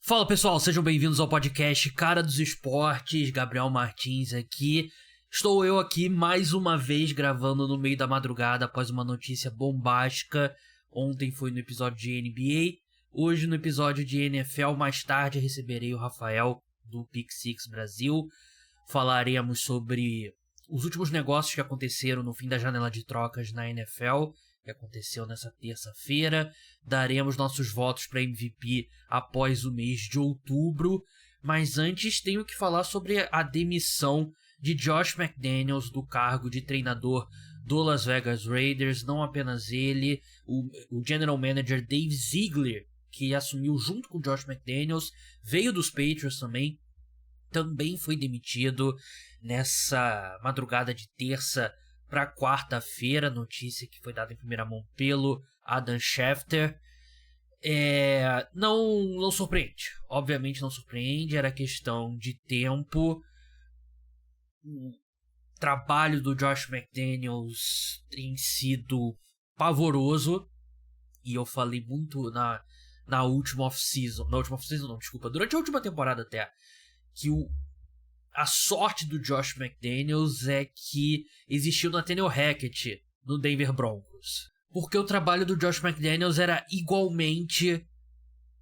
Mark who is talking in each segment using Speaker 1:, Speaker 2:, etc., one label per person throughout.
Speaker 1: Fala pessoal, sejam bem-vindos ao podcast Cara dos Esportes, Gabriel Martins aqui. Estou eu aqui mais uma vez gravando no meio da madrugada após uma notícia bombástica. Ontem foi no episódio de NBA, hoje no episódio de NFL. Mais tarde receberei o Rafael do Pick Six Brasil. Falaremos sobre os últimos negócios que aconteceram no fim da janela de trocas na NFL, que aconteceu nessa terça-feira. Daremos nossos votos para MVP após o mês de outubro. Mas antes tenho que falar sobre a demissão de Josh McDaniels do cargo de treinador do Las Vegas Raiders. Não apenas ele, o General Manager Dave Ziegler, que assumiu junto com Josh McDaniels, veio dos Patriots também foi demitido nessa madrugada de terça para quarta-feira, notícia que foi dada em primeira mão pelo Adam Schefter. Não surpreende, obviamente não surpreende, era questão de tempo. O trabalho do Josh McDaniels tem sido pavoroso, e eu falei muito na última off-season, durante a última temporada até, que a sorte do Josh McDaniels é que existiu Nathaniel Hackett no Denver Broncos. Porque o trabalho do Josh McDaniels era igualmente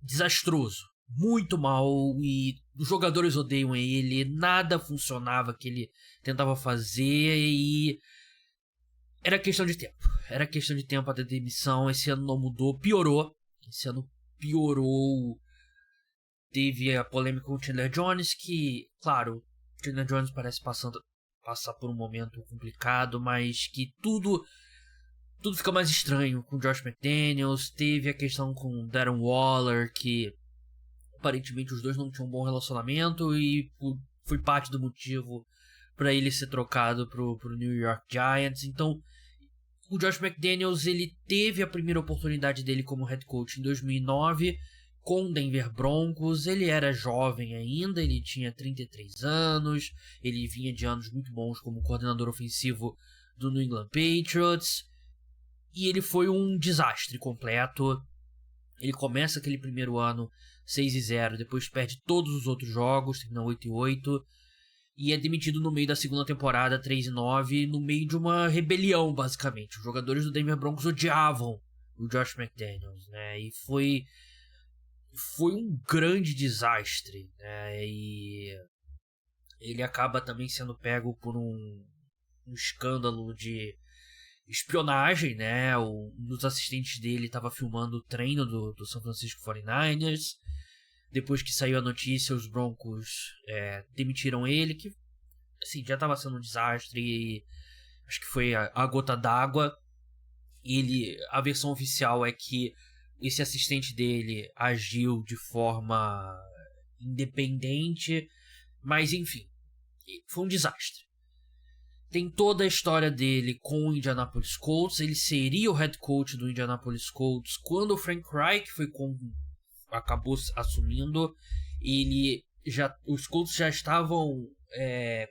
Speaker 1: desastroso. Muito mal, e os jogadores odeiam ele, nada funcionava que ele tentava fazer, e era questão de tempo. Era questão de tempo a demissão. Esse ano não mudou, piorou. Teve a polêmica com o Chandler Jones, que, claro, o Chandler Jones parece passar por um momento complicado, mas que tudo fica mais estranho com o Josh McDaniels. Teve a questão com o Darren Waller, que aparentemente os dois não tinham um bom relacionamento, e foi parte do motivo para ele ser trocado pro New York Giants. Então, o Josh McDaniels, ele teve a primeira oportunidade dele como head coach em 2009 com o Denver Broncos. Ele era jovem ainda, ele tinha 33 anos, ele vinha de anos muito bons como coordenador ofensivo do New England Patriots, e ele foi um desastre completo. Ele começa aquele primeiro ano 6-0, depois perde todos os outros jogos, termina 8-8, e é demitido no meio da segunda temporada 3-9, no meio de uma rebelião, basicamente. Os jogadores do Denver Broncos odiavam o Josh McDaniels, né? E foi um grande desastre, né? E ele acaba também sendo pego por um escândalo de espionagem, né? Um dos assistentes dele estava filmando o treino do San Francisco 49ers. Depois que saiu a notícia, os Broncos demitiram ele, que assim, já estava sendo um desastre, e acho que foi a gota d'água. A versão oficial é que esse assistente dele agiu de forma independente, mas enfim, foi um desastre. Tem toda a história dele com o Indianapolis Colts. Ele seria o head coach do Indianapolis Colts quando o Frank Reich acabou assumindo. Os Colts já estavam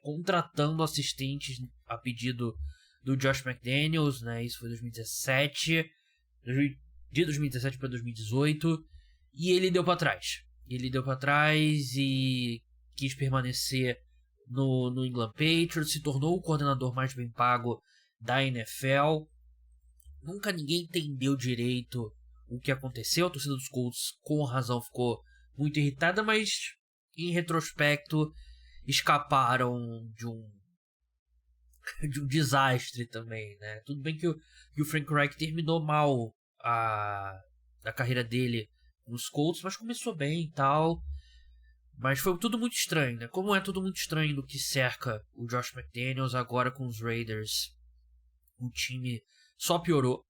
Speaker 1: contratando assistentes a pedido do Josh McDaniels, né? Isso foi em 2017. De 2017 para 2018, e ele deu para trás e quis permanecer no New England Patriots, se tornou o coordenador mais bem pago da NFL. Nunca ninguém entendeu direito o que aconteceu. A torcida dos Colts, com razão, ficou muito irritada, mas em retrospecto escaparam de um desastre também, né? Tudo bem que o Frank Reich terminou mal a carreira dele nos Colts, mas começou bem e tal. Mas foi tudo muito estranho, né? Como é tudo muito estranho do que cerca o Josh McDaniels agora com os Raiders. O time só piorou.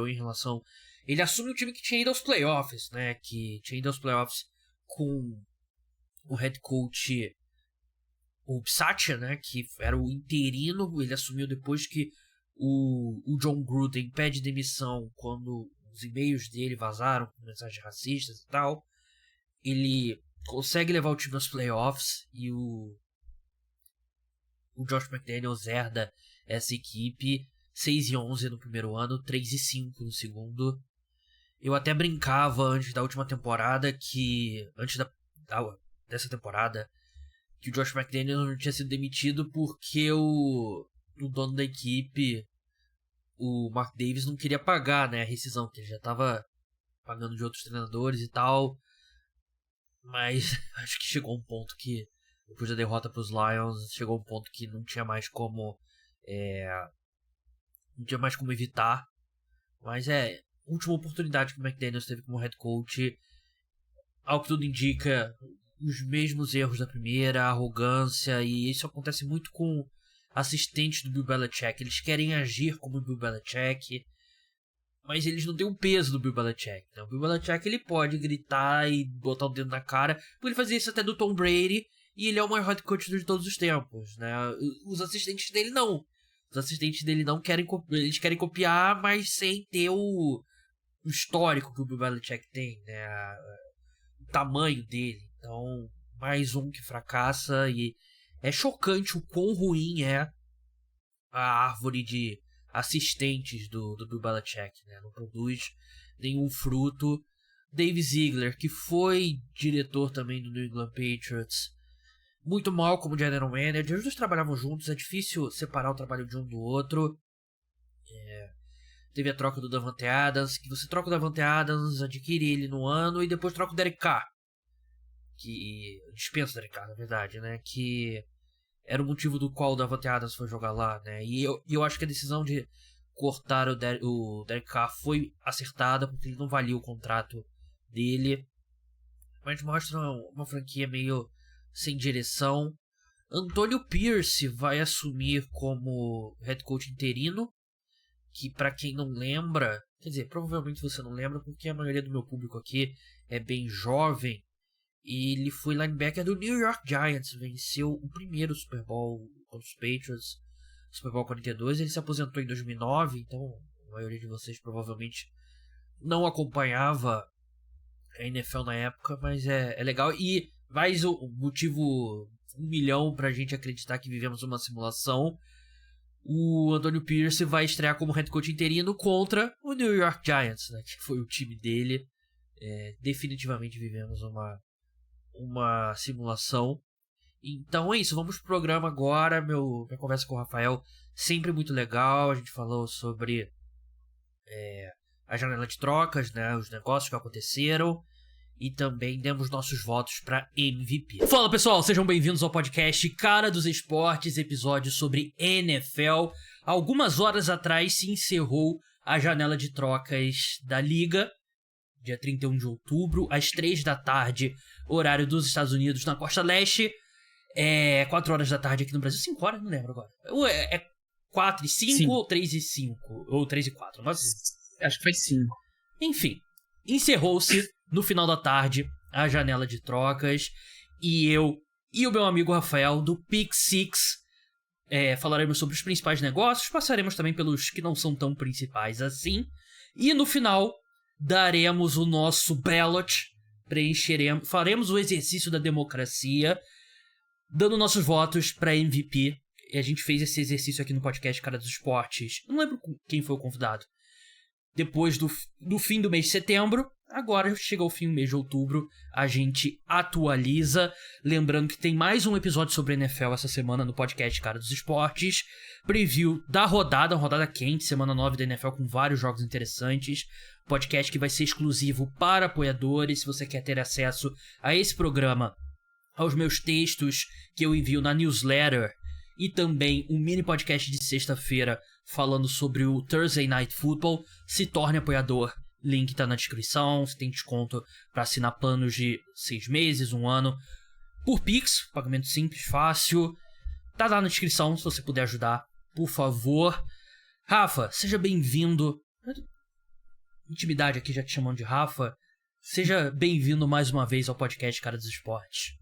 Speaker 1: Em relação... Ele assume um time que tinha ido aos playoffs, né? Que tinha ido aos playoffs com o head coach, o Bisaccia, né? Que era o interino. Ele assumiu depois que o John Gruden pede demissão quando os e-mails dele vazaram com mensagens racistas e tal. Ele consegue levar o time aos playoffs, e o Josh McDaniels herda essa equipe 6-11 no primeiro ano, 3-5 no segundo. Eu até brincava antes da última temporada dessa temporada, que o Josh McDaniels não tinha sido demitido porque o dono da equipe, o Mark Davis, não queria pagar, né, a rescisão, que ele já tava pagando de outros treinadores e tal. Mas acho que chegou um ponto que, depois da derrota para os Lions, chegou um ponto que não tinha mais como evitar. Mas última oportunidade que o McDaniels teve como head coach. Ao que tudo indica, os mesmos erros da primeira, arrogância, e isso acontece muito com assistentes do Bill Belichick. Eles querem agir como o Bill Belichick, mas eles não têm o peso do Bill Belichick, né? O Bill Belichick, ele pode gritar e botar o dedo na cara, porque ele fazia isso até do Tom Brady, e ele é o maior head coach de todos os tempos, né? Os assistentes dele não. Os assistentes dele não querem eles querem copiar, mas sem ter o histórico que o Bill Belichick tem, né? O tamanho dele. Então, mais um que fracassa, e é chocante o quão ruim é a árvore de assistentes do Bill Belichick, né? Não produz nenhum fruto. Dave Ziegler, que foi diretor também do New England Patriots, muito mal como general manager. Os dois trabalhavam juntos, é difícil separar o trabalho de um do outro. Teve a troca do Davante Adams, que você troca o Davante Adams, adquire ele no ano e depois troca o Derek Carr, que dispensa o Derek Carr, na verdade, né? Que era o motivo do qual o Davante Adams foi jogar lá, né? E eu acho que a decisão de cortar o Derek Carr foi acertada, porque ele não valia o contrato dele. Mas mostra uma franquia meio sem direção. Antonio Pierce vai assumir como head coach interino, que pra quem não lembra, quer dizer, provavelmente você não lembra, porque a maioria do meu público aqui é bem jovem. E ele foi linebacker do New York Giants, venceu o primeiro Super Bowl contra os Patriots, Super Bowl 42. Ele se aposentou em 2009, então a maioria de vocês provavelmente não acompanhava a NFL na época, mas é legal. E mais o motivo 1 milhão pra gente acreditar que vivemos uma simulação: o Antonio Pierce vai estrear como head coach interino contra o New York Giants, né, que foi o time dele. Definitivamente vivemos uma simulação. Então é isso, vamos pro programa agora. Minha conversa com o Rafael sempre muito legal. A gente falou sobre a janela de trocas, né, os negócios que aconteceram, e também demos nossos votos para MVP. Fala pessoal, sejam bem-vindos ao podcast Cara dos Esportes, episódio sobre NFL. Algumas horas atrás se encerrou a janela de trocas da Liga, dia 31 de outubro, às 3 da tarde, horário dos Estados Unidos, na costa leste. 4 horas da tarde aqui no Brasil. 5 horas? Não lembro agora. É 4 e 5
Speaker 2: Sim.
Speaker 1: ou 3 e 5? Ou 3 e 4? Nossa.
Speaker 2: Acho que foi 5.
Speaker 1: Enfim, encerrou-se no final da tarde a janela de trocas. E eu e o meu amigo Rafael, do Pick Six, falaremos sobre os principais negócios. Passaremos também pelos que não são tão principais assim. E no final daremos o nosso ballot, faremos o exercício da democracia, dando nossos votos para MVP. E a gente fez esse exercício aqui no podcast Cara dos Esportes. Eu não lembro quem foi o convidado. Depois do fim do mês de setembro, agora chega o fim do mês de outubro, a gente atualiza. Lembrando que tem mais um episódio sobre NFL essa semana no podcast Cara dos Esportes. Preview da rodada, uma rodada quente, semana 9 da NFL com vários jogos interessantes. Podcast que vai ser exclusivo para apoiadores. Se você quer ter acesso a esse programa, aos meus textos que eu envio na newsletter, e também um mini podcast de sexta-feira falando sobre o Thursday Night Football, se torne apoiador. Link tá na descrição. Você tem desconto para assinar planos de 6 meses, 1 ano, por Pix, pagamento simples, fácil. Tá lá na descrição, se você puder ajudar, por favor. Rafa, seja bem-vindo. Intimidade aqui, já te chamando de Rafa. Seja bem-vindo mais uma vez ao podcast Cara dos Esportes.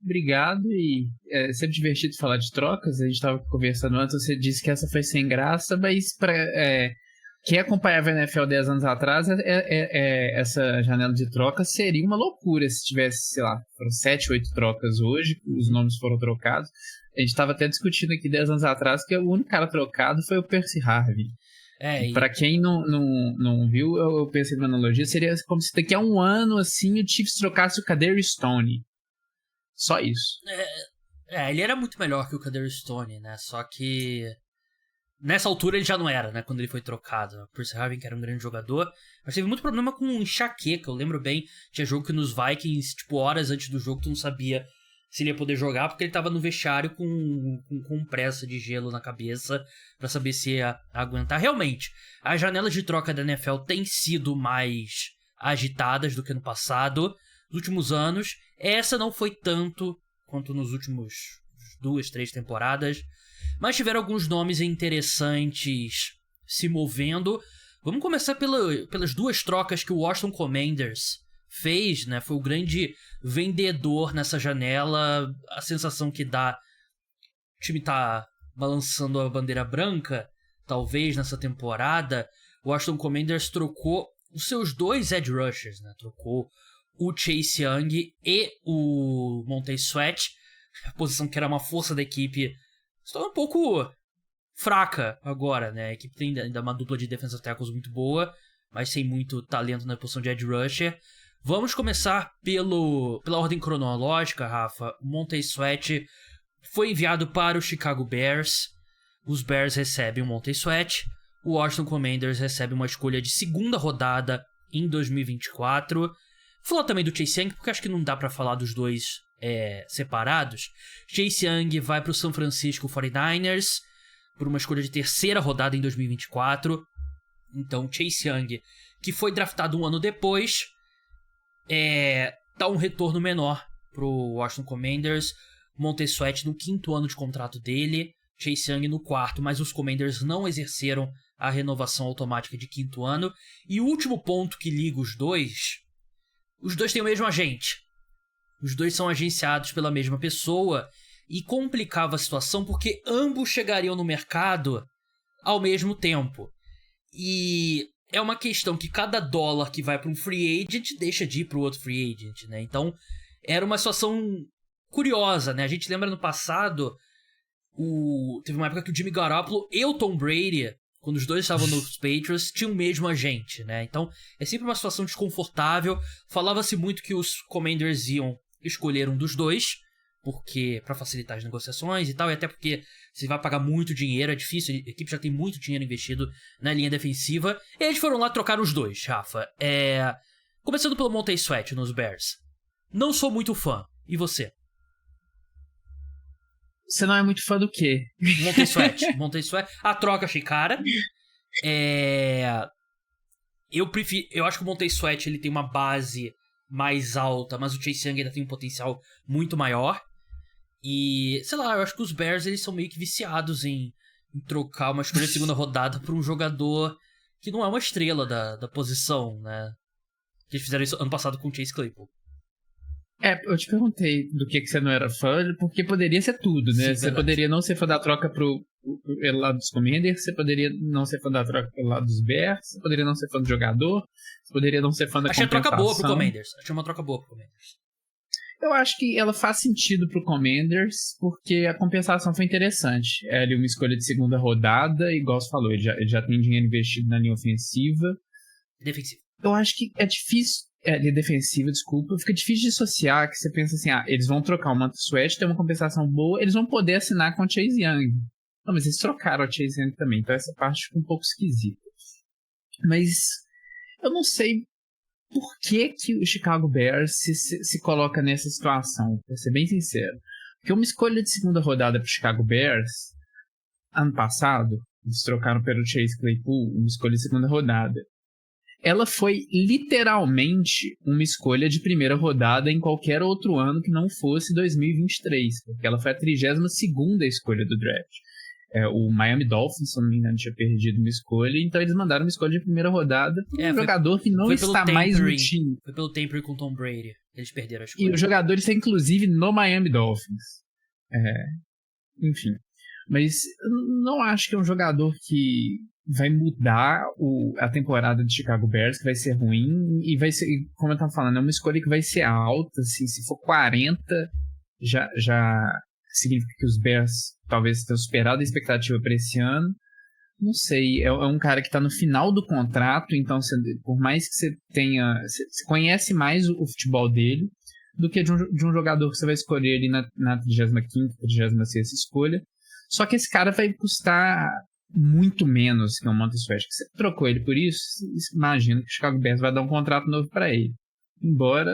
Speaker 2: Obrigado, e é sempre divertido falar de trocas. A gente estava conversando antes, você disse que essa foi sem graça, mas para quem acompanhava a NFL 10 anos atrás, essa janela de trocas seria uma loucura se tivesse, sei lá, foram 7, 8 trocas hoje, os nomes foram trocados. A gente estava até discutindo aqui 10 anos atrás que o único cara trocado foi o Percy Harvin. Pra quem não viu, eu pensei numa analogia, seria como se daqui a um ano, assim, o Chiefs trocasse o Kadarius Toney. Só isso.
Speaker 1: Ele era muito melhor que o Kadarius Toney, né? Só que nessa altura ele já não era, né? Quando ele foi trocado. O Percy Harvin, que era um grande jogador, mas teve muito problema com enxaqueca. Eu lembro bem, tinha jogo que nos Vikings, tipo, horas antes do jogo, tu não sabia se ele ia poder jogar, porque ele tava no vestiário com pressa de gelo na cabeça pra saber se ia aguentar. Realmente, as janelas de troca da NFL têm sido mais agitadas do que no passado. Nos últimos anos, essa não foi tanto quanto nos últimos 2, 3 temporadas, mas tiveram alguns nomes interessantes se movendo. Vamos começar pelas 2 trocas que o Washington Commanders fez, né? Foi o grande vendedor nessa janela. A sensação que dá, o time tá balançando a bandeira branca, talvez, nessa temporada. O Washington Commanders trocou os seus 2 edge rushers, né? Trocou o Chase Young e o Montez Sweat, a posição que era uma força da equipe está um pouco fraca agora, né? A equipe tem ainda uma dupla de defensive tackles muito boa, mas sem muito talento na posição de edge rusher. Vamos começar pela ordem cronológica, Rafa. O Montez Sweat foi enviado para o Chicago Bears. Os Bears recebem o Montez Sweat. O Washington Commanders recebe uma escolha de 2ª rodada em 2024. Vou falar também do Chase Young, porque acho que não dá pra falar dos dois separados. Chase Young vai pro San Francisco 49ers por uma escolha de 3ª rodada em 2024. Então, Chase Young, que foi draftado um ano depois, dá um retorno menor pro Washington Commanders. Montez Sweat no 5º ano de contrato dele, Chase Young no 4º, mas os Commanders não exerceram a renovação automática de 5º ano. E o último ponto que liga os dois têm o mesmo agente. Os dois são agenciados pela mesma pessoa e complicava a situação porque ambos chegariam no mercado ao mesmo tempo. E é uma questão que cada dólar que vai para um free agent deixa de ir para o outro free agent, né? Então, era uma situação curiosa, né? A gente lembra no passado, teve uma época que o Jimmy Garoppolo e o Tom Brady, quando os dois estavam nos Patriots, tinham o mesmo agente, né? Então, é sempre uma situação desconfortável. Falava-se muito que os Commanders iam escolher um dos dois, porque para facilitar as negociações e tal, e até porque você vai pagar muito dinheiro, é difícil, a equipe já tem muito dinheiro investido na linha defensiva, e eles foram lá trocar os dois, Rafa. Começando pelo Montez Sweat nos Bears. Não sou muito fã. E você?
Speaker 2: Você não é muito fã do quê?
Speaker 1: Montez Sweat. A troca achei cara. Eu acho que o Montez Sweat ele tem uma base mais alta, mas o Chase Young ainda tem um potencial muito maior. E, sei lá, eu acho que os Bears eles são meio que viciados em trocar uma escolha de 2ª rodada por um jogador que não é uma estrela da posição, né? Eles fizeram isso ano passado com o Chase Claypool.
Speaker 2: Eu te perguntei do que você não era fã, porque poderia ser tudo, né? Sim, você poderia não ser fã da troca pelo lado dos Commanders, você poderia não ser fã da troca pelo lado dos Bears, você poderia não ser fã do jogador, você poderia não ser fã da compensação.
Speaker 1: Achei a troca boa pro Commanders. Achei uma troca boa pro Commanders.
Speaker 2: Eu acho que ela faz sentido pro Commanders, porque a compensação foi interessante. É ali uma escolha de 2ª rodada, igual você falou, ele já tem dinheiro investido na linha ofensiva.
Speaker 1: Defensiva.
Speaker 2: Eu acho que é difícil... linha defensiva, desculpa. Fica difícil de dissociar, que você pensa assim, eles vão trocar o Montez Sweat, tem uma compensação boa, eles vão poder assinar com o Chase Young. Não, mas eles trocaram o Chase Young também, então essa parte fica um pouco esquisita. Mas eu não sei por que o Chicago Bears se coloca nessa situação, pra ser bem sincero. Porque uma escolha de 2ª rodada pro Chicago Bears, ano passado, eles trocaram pelo Chase Claypool, uma escolha de 2ª rodada. Ela foi literalmente uma escolha de 1ª rodada em qualquer outro ano que não fosse 2023, porque ela foi a 32ª escolha do draft. O Miami Dolphins, se não me engano, tinha perdido uma escolha, então eles mandaram uma escolha de 1ª rodada para um jogador que não está mais no time.
Speaker 1: Foi pelo tampering com o Tom Brady, eles perderam a escolha.
Speaker 2: E o jogador está inclusive no Miami Dolphins. Enfim, mas eu não acho que é um jogador que vai mudar a temporada de Chicago Bears, que vai ser ruim, e vai ser, como eu tava falando, é uma escolha que vai ser alta, assim, se for 40, já significa que os Bears talvez tenham superado a expectativa para esse ano, Não sei, é um cara que tá no final do contrato, então por mais que você tenha. Você conhece mais o futebol dele do que de um jogador que você vai escolher ali na 35ª, 36ª escolha. Só que esse cara vai custar muito menos que o Monte Sweat. Você trocou ele por isso, imagina que o Chicago Bears vai dar um contrato novo para ele. Embora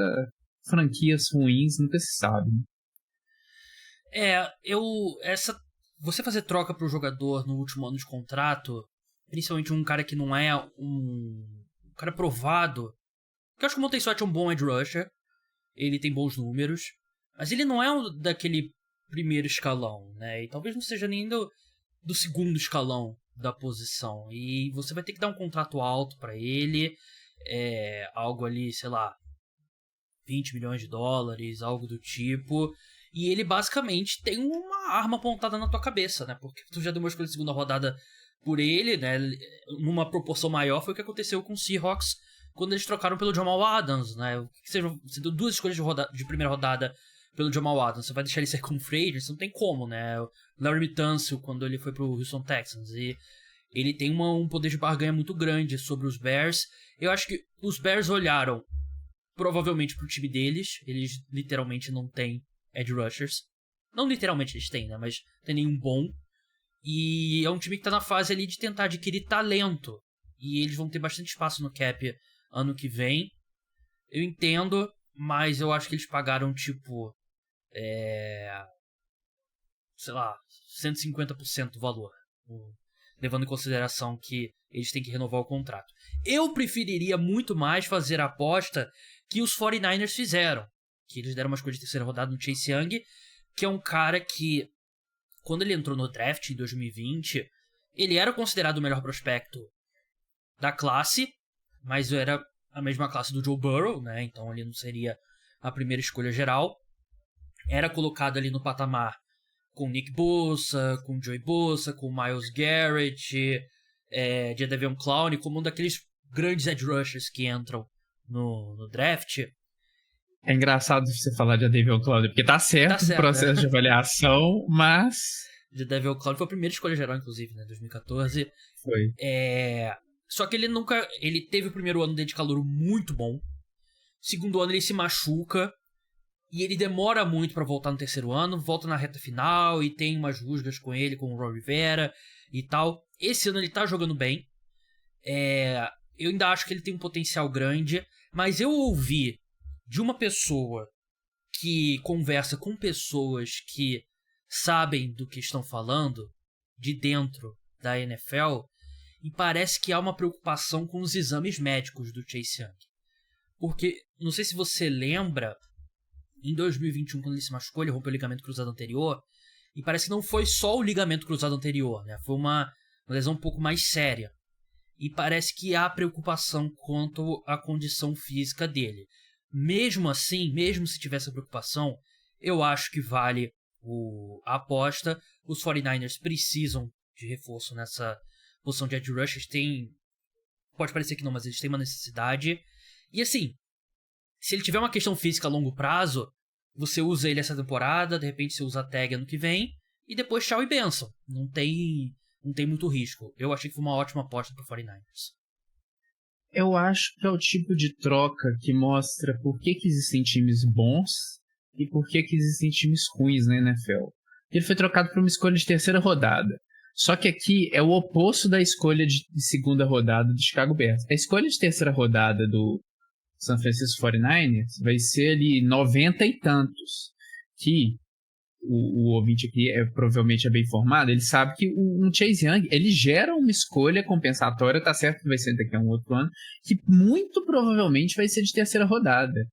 Speaker 2: franquias ruins nunca se sabe.
Speaker 1: Você fazer troca pro jogador no último ano de contrato, principalmente um cara que não é um cara provado, que eu acho que o Monte Sweat é um bom edge rusher, ele tem bons números, mas ele não é daquele primeiro escalão, né? E talvez não seja nem do segundo escalão da posição. E você vai ter que dar um contrato alto para ele, algo ali, sei lá, 20 milhões de dólares, algo do tipo. E ele basicamente tem uma arma apontada na tua cabeça, né? Porque tu já deu uma escolha de segunda rodada por ele, né? Numa proporção maior foi o que aconteceu com o Seahawks quando eles trocaram pelo Jamal Adams, né? Você deu 2 escolhas de primeira rodada pelo Jamal Adams, você vai deixar ele ser como free agent? Não tem como, né? O Larry Tunsil, quando ele foi pro Houston Texans, e ele tem um poder de barganha muito grande sobre os Bears. Eu acho que os Bears olharam provavelmente pro time deles, eles literalmente não têm edge rushers. Não literalmente eles têm, né? Mas tem nenhum bom. E é um time que tá na fase ali de tentar adquirir talento. E eles vão ter bastante espaço no cap ano que vem. Eu entendo, mas eu acho que eles pagaram tipo sei lá, 150% do valor, levando em consideração que eles têm que renovar o contrato. Eu preferiria muito mais fazer a aposta que os 49ers fizeram, que eles deram uma escolha de terceira rodada no Chase Young, que é um cara que, quando ele entrou no draft em 2020, ele era considerado o melhor prospecto da classe, mas era a mesma classe do Joe Burrow, né? Então ele não seria a primeira escolha geral. Era colocado ali no patamar com Nick Bosa, com Joey Bosa, com Myles Garrett, Jadeveon Clowney, como um daqueles grandes edge rushers que entram no draft.
Speaker 2: É engraçado você falar de Jadeveon Clowney, porque tá certo o processo de avaliação, mas...
Speaker 1: Jadeveon Clowney foi a primeira escolha geral, inclusive, né? 2014.
Speaker 2: Foi.
Speaker 1: Só que ele teve o primeiro ano dele de calouro muito bom. Segundo ano ele se machuca. E ele demora muito pra voltar no terceiro ano, volta na reta final e tem umas rusgas com ele, com o Ron Rivera e tal. Esse ano ele tá jogando bem. Eu ainda acho que ele tem um potencial grande, mas eu ouvi de uma pessoa que conversa com pessoas que sabem do que estão falando, de dentro da NFL, e parece que há uma preocupação com os exames médicos do Chase Young. Porque, não sei se você lembra, em 2021, quando ele se machucou, ele rompeu o ligamento cruzado anterior, e parece que não foi só o ligamento cruzado anterior, né? Foi uma lesão um pouco mais séria. E parece que há preocupação quanto à condição física dele. Mesmo assim, mesmo se tiver essa preocupação, eu acho que vale a aposta. Os 49ers precisam de reforço nessa posição de edge rushers. Pode parecer que não, mas eles têm uma necessidade. E assim, se ele tiver uma questão física a longo prazo, você usa ele essa temporada, de repente você usa a tag ano que vem, e depois tchau e benção. Não tem muito risco. Eu achei que foi uma ótima aposta para 49ers.
Speaker 2: Eu acho que é o tipo de troca que mostra por que existem times bons e por que existem times ruins na NFL. Ele foi trocado por uma escolha de terceira rodada. Só que aqui é o oposto da escolha de segunda rodada do Chicago Bears. A escolha de terceira rodada do San Francisco 49ers vai ser ali 90 e tantos. Que o ouvinte aqui provavelmente é bem informado, ele sabe que um Chase Young, ele gera uma escolha compensatória, tá certo que vai ser daqui a um outro ano, que muito provavelmente vai ser de terceira rodada.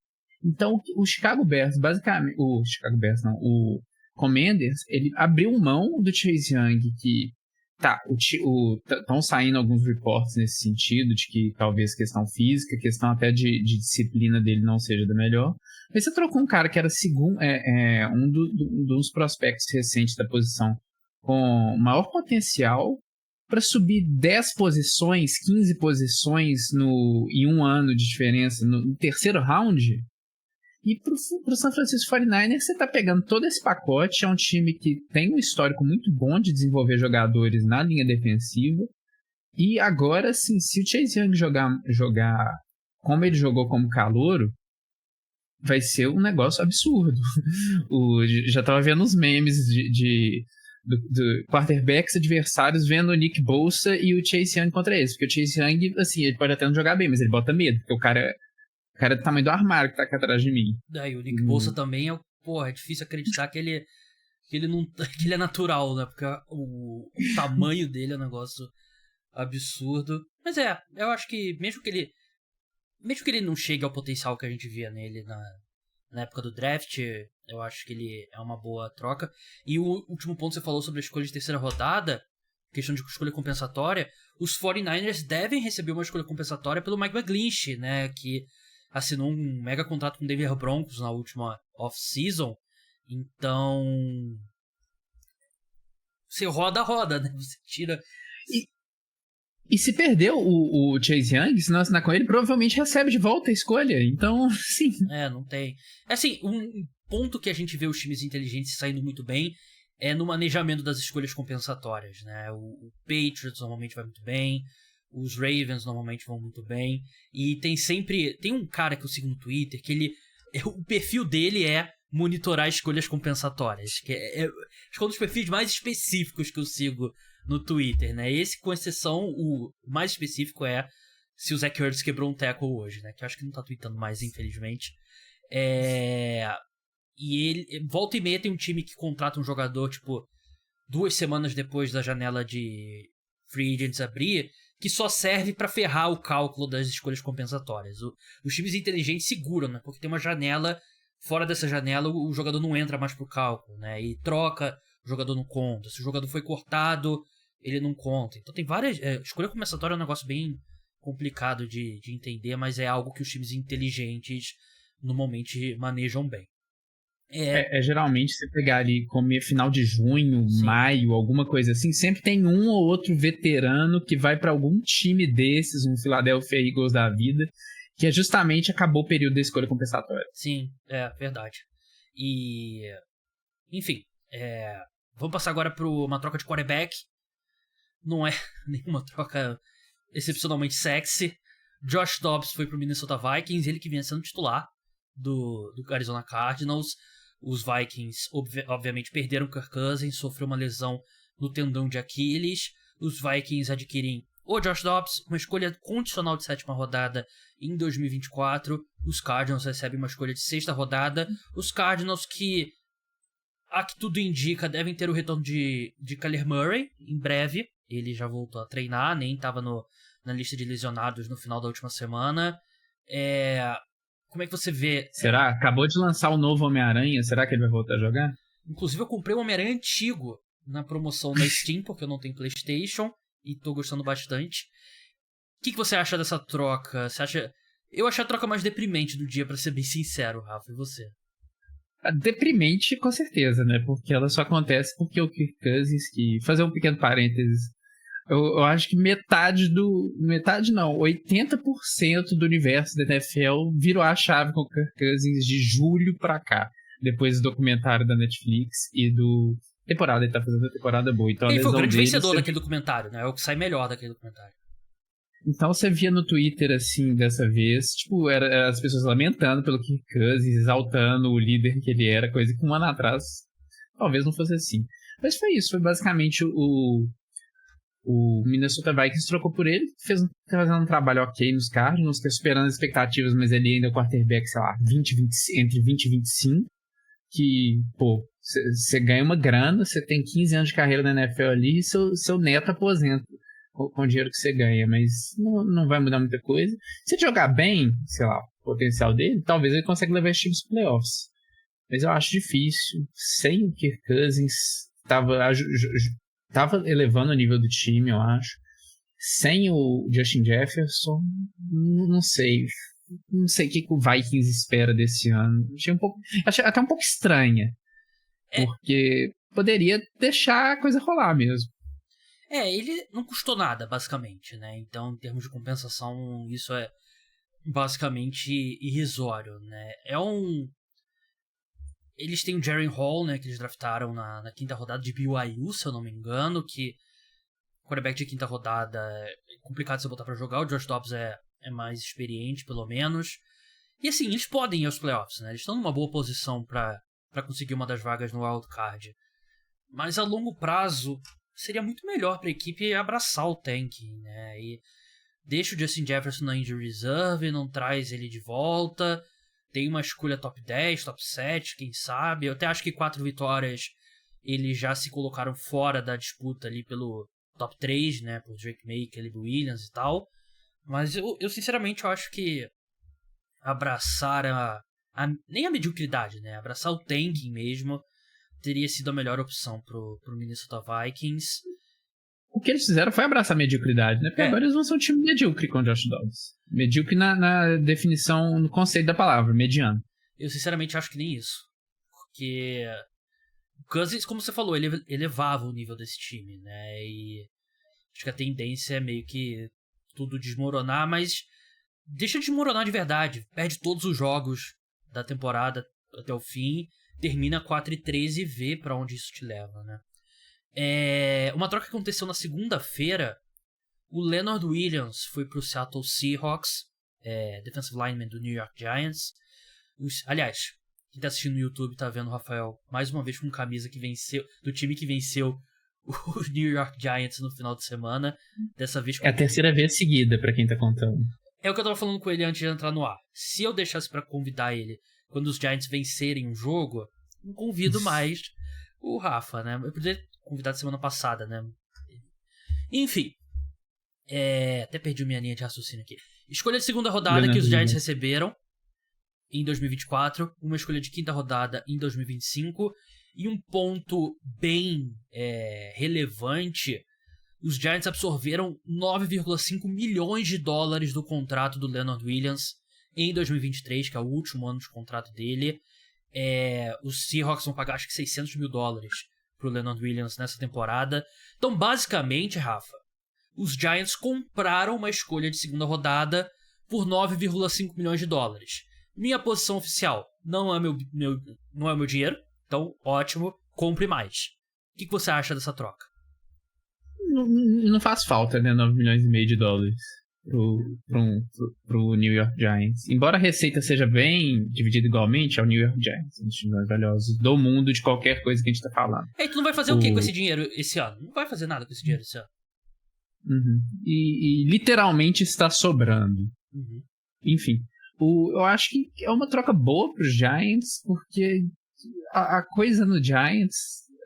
Speaker 2: Então o Chicago Bears, basicamente, o Commanders, ele abriu mão do Chase Young, que estão saindo alguns reportes nesse sentido, de que talvez questão física, questão até de disciplina dele não seja da melhor. Mas você trocou um cara que era um dos prospectos recentes da posição com maior potencial para subir 10 posições, 15 posições em um ano de diferença no terceiro round. E pro San Francisco 49ers, você tá pegando todo esse pacote. É um time que tem um histórico muito bom de desenvolver jogadores na linha defensiva. E agora, assim, se o Chase Young jogar como ele jogou como calouro, vai ser um negócio absurdo. Já tava vendo os memes do quarterbacks adversários vendo o Nick Bosa e o Chase Young contra eles. Porque o Chase Young, assim, ele pode até não jogar bem, mas ele bota medo. Porque o cara é do tamanho do armário que tá aqui atrás de mim.
Speaker 1: E o Nick Bosa também é difícil acreditar que ele não que ele é natural, né? Porque o tamanho dele é um negócio absurdo. Mas eu acho que mesmo que ele não chegue ao potencial que a gente via nele na época do draft, eu acho que ele é uma boa troca. E o último ponto que você falou sobre a escolha de terceira rodada, questão de escolha compensatória, os 49ers devem receber uma escolha compensatória pelo Mike McGlinchey, né, que assinou um mega contrato com o Denver Broncos na última off-season. Então, você roda, né, você tira...
Speaker 2: E se perdeu o Chase Young, se não assinar com ele, provavelmente recebe de volta a escolha. Então, sim.
Speaker 1: Não tem. Assim, um ponto que a gente vê os times inteligentes saindo muito bem é no manejamento das escolhas compensatórias, né? O Patriots normalmente vai muito bem, os Ravens normalmente vão muito bem, e tem um cara que eu sigo no Twitter que o perfil dele é monitorar escolhas compensatórias, que acho que é um dos perfis mais específicos que eu sigo no Twitter, né? Esse, com exceção, o mais específico é se o Zach Ertz quebrou um tackle hoje, né? Que eu acho que não tá tweetando mais, infelizmente. E ele, volta e meia, tem um time que contrata um jogador, tipo, 2 semanas depois da janela de free agents abrir, que só serve pra ferrar o cálculo das escolhas compensatórias. Os times inteligentes seguram, né? Porque tem uma janela, fora dessa janela o jogador não entra mais pro cálculo, né? E troca, o jogador não conta. Se o jogador foi cortado, ele não conta. Então tem várias... escolha compensatória é um negócio bem complicado de entender, mas é algo que os times inteligentes normalmente manejam bem.
Speaker 2: Geralmente, você pegar ali como final de junho, sim, maio, alguma coisa assim, sempre tem um ou outro veterano que vai para algum time desses, um Philadelphia Eagles da vida, que justamente acabou o período da escolha compensatória.
Speaker 1: Sim, verdade. E, enfim, vamos passar agora para uma troca de quarterback. Não é nenhuma troca excepcionalmente sexy. Josh Dobbs foi pro Minnesota Vikings, ele que vinha sendo titular do Arizona Cardinals. Os Vikings, obviamente, perderam Kirk Cousins, sofreu uma lesão no tendão de Aquiles. Os Vikings adquirem o Josh Dobbs, uma escolha condicional de 7ª rodada em 2024. Os Cardinals recebem uma escolha de 6ª rodada. Os Cardinals que tudo indica, devem ter o retorno de Kyler Murray em breve. Ele já voltou a treinar, nem estava na lista de lesionados no final da última semana. Como é que você vê?
Speaker 2: Será? Acabou de lançar o novo Homem-Aranha, será que ele vai voltar a jogar?
Speaker 1: Inclusive eu comprei o Homem-Aranha antigo na promoção da Steam, porque eu não tenho PlayStation, e tô gostando bastante. O que você acha dessa troca? Eu achei a troca mais deprimente do dia, pra ser bem sincero, Rafa, e você?
Speaker 2: Deprimente, com certeza, né? Porque ela só acontece porque o Kirk Cousins, que... Fazer um pequeno parênteses. Eu acho que 80% do universo da NFL virou a chave com o Kirk Cousins de julho pra cá. Depois do documentário da Netflix e do... Ele tá fazendo a temporada boa. Então,
Speaker 1: ele foi o grande vencedor daquele documentário, né? É o que sai melhor daquele documentário.
Speaker 2: Então você via no Twitter, assim, dessa vez, tipo, era as pessoas lamentando pelo Kirk Cousins, exaltando o líder que ele era, coisa que um ano atrás talvez não fosse assim. Mas foi isso, foi basicamente o Minnesota Vikings trocou por ele, tá fazendo um trabalho ok nos Cardinals, tá superando as expectativas, mas ele ainda é o quarterback, sei lá, entre 20 e 25, que, pô, você ganha uma grana, você tem 15 anos de carreira na NFL ali e seu neto aposenta com o dinheiro que você ganha, mas não vai mudar muita coisa. Se ele jogar bem, sei lá, o potencial dele, talvez ele consiga levar esse time aos playoffs. Mas eu acho difícil. Sem o Kirk Cousins, tava elevando o nível do time, eu acho. Sem o Justin Jefferson, não sei. Não sei o que o Vikings espera desse ano. Achei até um pouco estranha. Porque poderia deixar a coisa rolar mesmo.
Speaker 1: Ele não custou nada, basicamente, né? Então, em termos de compensação, isso é basicamente irrisório, né? Eles têm o Jaren Hall, né? Que eles draftaram na 5ª rodada de BYU, se eu não me engano, que quarterback de quinta rodada é complicado você botar pra jogar. O Josh Dobbs é mais experiente, pelo menos. E assim, eles podem ir aos playoffs, né? Eles estão numa boa posição pra conseguir uma das vagas no wild card. Mas a longo prazo, seria muito melhor pra equipe abraçar o tanking, né? E deixa o Justin Jefferson na injury reserve, não traz ele de volta. Tem uma escolha top 10, top 7, quem sabe. Eu até acho que 4 vitórias eles já se colocaram fora da disputa ali pelo top 3, né? Por Drake May, Caleb Williams e tal. Mas eu sinceramente eu acho que abraçar nem a mediocridade, né? Abraçar o tanking mesmo teria sido a melhor opção pro Minnesota Vikings.
Speaker 2: O que eles fizeram foi abraçar a mediocridade, né? Porque agora eles vão ser um time medíocre com o Josh Dobbs. Medíocre na definição, no conceito da palavra, mediano.
Speaker 1: Eu sinceramente acho que nem isso. Porque o Cousins, como você falou, ele elevava o nível desse time, né? E acho que a tendência é meio que tudo desmoronar, mas deixa de desmoronar de verdade. Perde todos os jogos da temporada até o fim, termina 4-13 e vê pra onde isso te leva, né? Uma troca que aconteceu na segunda-feira, o Leonard Williams foi pro Seattle Seahawks, defensive lineman do New York Giants. Aliás, quem tá assistindo no YouTube tá vendo o Rafael mais uma vez com camisa que venceu, do time que venceu o New York Giants no final de semana. Dessa vez
Speaker 2: É a terceira vez seguida pra quem tá contando.
Speaker 1: É o que eu tava falando com ele antes de entrar no ar. Se eu deixasse pra convidar ele quando os Giants vencerem um jogo, não convido mais o Rafa, né? Eu podia ter convidado semana passada, né? Enfim. Até perdi minha linha de raciocínio aqui. Escolha de segunda rodada que os Giants receberam em 2024, uma escolha de quinta rodada em 2025 e um ponto bem relevante. Os Giants absorveram 9,5 milhões de dólares do contrato do Leonard Williams em 2023, que é o último ano de contrato dele. Os Seahawks vão pagar acho que 600 mil dólares pro Leonard Williams nessa temporada. Então, basicamente, Rafa, os Giants compraram uma escolha de segunda rodada por 9,5 milhões de dólares. Minha posição oficial não é não é o meu dinheiro, então ótimo, compre mais. O que você acha dessa troca?
Speaker 2: Não faz falta, né? 9 milhões e meio de dólares pro New York Giants. Embora a receita seja bem dividida igualmente ao New York Giants, um dos times mais valiosos do mundo de qualquer coisa que a gente tá falando.
Speaker 1: E tu não vai fazer o que com esse dinheiro esse ano? Não vai fazer nada com esse dinheiro esse ano.
Speaker 2: Uhum. E literalmente está sobrando.
Speaker 1: Uhum.
Speaker 2: Enfim, eu acho que é uma troca boa pros Giants, porque a coisa no Giants,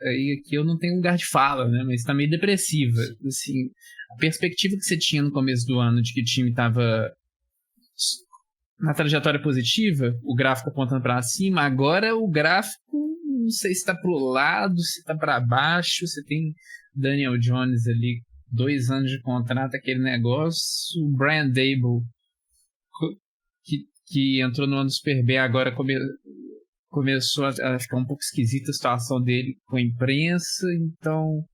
Speaker 2: aí aqui eu não tenho lugar de fala, né? Mas tá meio depressiva. Assim, a perspectiva que você tinha no começo do ano de que o time tava na trajetória positiva, o gráfico apontando para cima, agora o gráfico não sei se tá pro lado, se tá para baixo. Você tem Daniel Jones ali, 2 anos de contrato, aquele negócio. O Brian Daboll, que entrou no ano do Super B, agora começou a ficar um pouco esquisita a situação dele com a imprensa. Então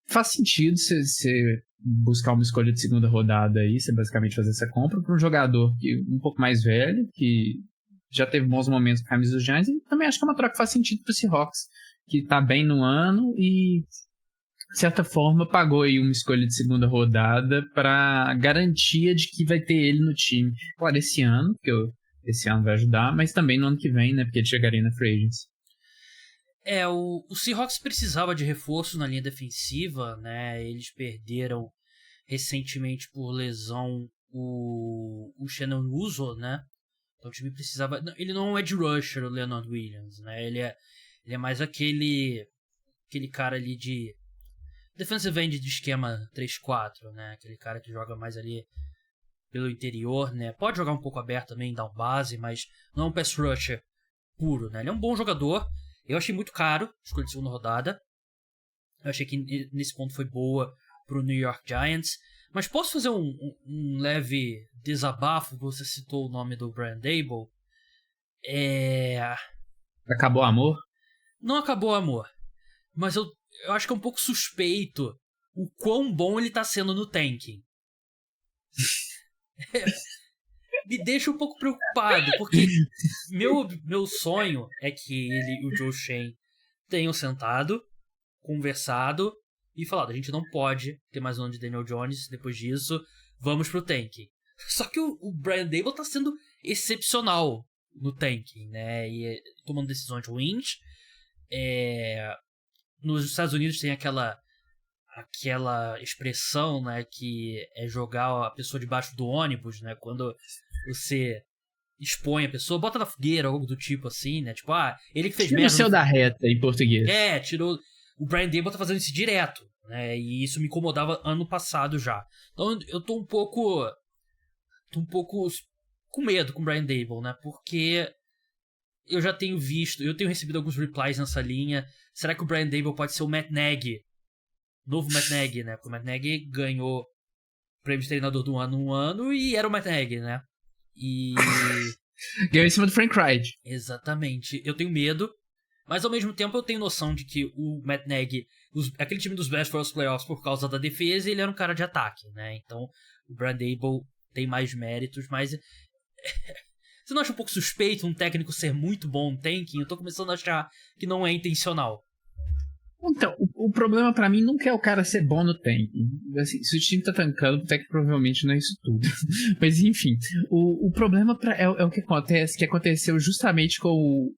Speaker 2: faz sentido você buscar uma escolha de segunda rodada aí, você basicamente fazer essa compra para um jogador um pouco mais velho, que já teve bons momentos com a camisa dos Giants. E também acho que é uma troca que faz sentido para o Seahawks, que tá bem no ano e de certa forma pagou aí uma escolha de segunda rodada para garantia de que vai ter ele no time. Claro, esse ano, porque esse ano vai ajudar, mas também no ano que vem, né, porque ele chegaria na free agency.
Speaker 1: O Seahawks precisava de reforço na linha defensiva, né? Eles perderam recentemente por lesão o Shannon Uzo, né? Então o time precisava... Ele não é um edge rusher, o Leonard Williams, né? Ele é mais aquele cara ali de defensive end de esquema 3-4, né? Aquele cara que joga mais ali pelo interior, né? Pode jogar um pouco aberto também, dar um base, mas não é um pass rusher puro, né? Ele é um bom jogador. Eu achei muito caro, escolha de segunda rodada. Eu achei que nesse ponto foi boa pro New York Giants. Mas posso fazer um leve desabafo? Você citou o nome do Brian Daboll.
Speaker 2: Acabou o amor?
Speaker 1: Não acabou o amor. Mas eu acho que é um pouco suspeito o quão bom ele tá sendo no tanking. Me deixa um pouco preocupado, porque meu sonho é que ele e o Joe Schoen tenham sentado, conversado e falado, a gente não pode ter mais um ano de Daniel Jones, depois disso, vamos pro tanking. Só que o Brian Daboll tá sendo excepcional no tanking, né, e tomando decisões ruins. Nos Estados Unidos tem aquela expressão, né, que é jogar a pessoa debaixo do ônibus, né, quando você expõe a pessoa, bota na fogueira, algo do tipo assim, né, tipo, ele que fez merda.
Speaker 2: Tira o seu da reta em português.
Speaker 1: Tirou. O Brian Daboll tá fazendo isso direto, né, e isso me incomodava ano passado já. Então eu tô um pouco com medo com o Brian Daboll, né, porque eu já tenho recebido alguns replies nessa linha. Será que o Brian Daboll pode ser o Matt Nagy? Novo Matt Nagy, né? Porque o Matt Nagy ganhou o prêmio de treinador do ano um ano e era o Matt Nagy, né? E...
Speaker 2: ganhou em cima do Frank Reich.
Speaker 1: Exatamente. Eu tenho medo, mas ao mesmo tempo eu tenho noção de que o Matt Nagy, aquele time dos Bears foi aos playoffs por causa da defesa e ele era um cara de ataque, né? Então o Brian Daboll tem mais méritos, mas... Você não acha um pouco suspeito um técnico ser muito bom no tanking? Eu tô começando a achar que não é intencional.
Speaker 2: Então, o problema pra mim nunca é o cara ser bom no tanking. Assim, se o time tá tancando, até que provavelmente não é isso tudo. Mas enfim, o problema é o que acontece, que aconteceu justamente com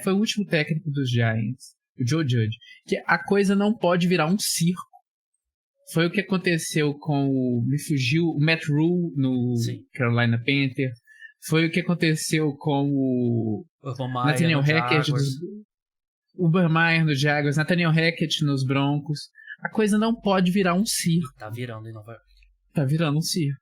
Speaker 2: foi o último técnico dos Giants, o Joe Judge, que a coisa não pode virar um circo. Foi o que aconteceu com me fugiu o Matt Rule no Carolina Panthers. Foi o que aconteceu com o Nathaniel Hackett o Urban Meyer no Jaguars, Nathaniel Hackett nos Broncos. A coisa não pode virar um circo.
Speaker 1: Tá virando em Nova York.
Speaker 2: Tá virando um circo.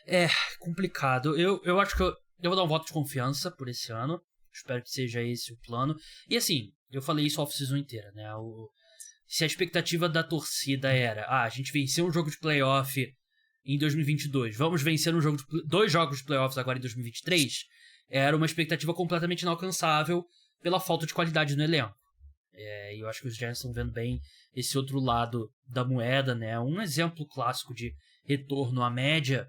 Speaker 1: É complicado. Eu acho que eu vou dar um voto de confiança por esse ano. Espero que seja esse o plano. E assim, eu falei isso a off-season inteira, né? Se a expectativa da torcida era a gente venceu um jogo de playoff em 2022, vamos vencer dois jogos de playoffs agora em 2023, era uma expectativa completamente inalcançável pela falta de qualidade no elenco. E eu acho que os Giants estão vendo bem esse outro lado da moeda, né? Um exemplo clássico de retorno à média.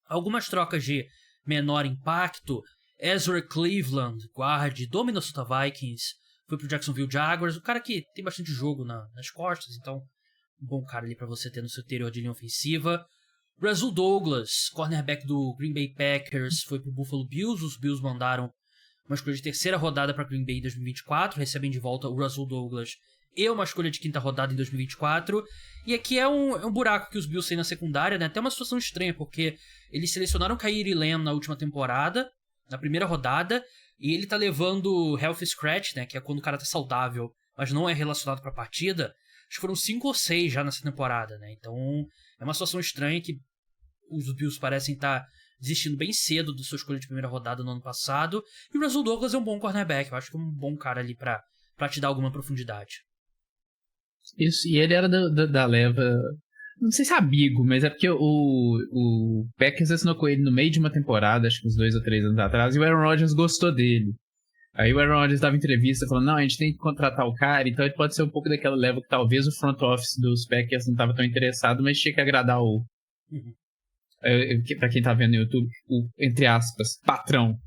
Speaker 1: Algumas trocas de menor impacto. Ezra Cleveland, guarde do Minnesota Vikings, foi pro Jacksonville Jaguars. O cara que tem bastante jogo nas costas, então um bom cara ali pra você ter no seu interior de linha ofensiva. Rasul Douglas, cornerback do Green Bay Packers, foi pro Buffalo Bills. Os Bills mandaram uma escolha de terceira rodada para Green Bay em 2024. Recebem de volta o Rasul Douglas e uma escolha de quinta rodada em 2024. E aqui é um buraco que os Bills têm na secundária, né? Até uma situação estranha, porque eles selecionaram Kyrie Lamb na última temporada, na primeira rodada, e ele tá levando health scratch, né? Que é quando o cara tá saudável, mas não é relacionado pra partida. Acho que foram 5 ou 6 já nessa temporada, né? Então é uma situação estranha que os Bills parecem estar desistindo bem cedo da sua escolha de primeira rodada no ano passado. E o Rasul Douglas é um bom cornerback. Eu acho que é um bom cara ali pra te dar alguma profundidade.
Speaker 2: Isso, e ele era da leva... Não sei se é amigo, mas é porque o Packers assinou com ele no meio de uma temporada, acho que uns 2 ou 3 anos atrás, e o Aaron Rodgers gostou dele. Aí o Aaron Rodgers dava entrevista falando, não, a gente tem que contratar o cara, então ele pode ser um pouco daquela leva que talvez o front office dos Packers não estava tão interessado, mas tinha que agradar pra quem tá vendo no YouTube, entre aspas, patrão.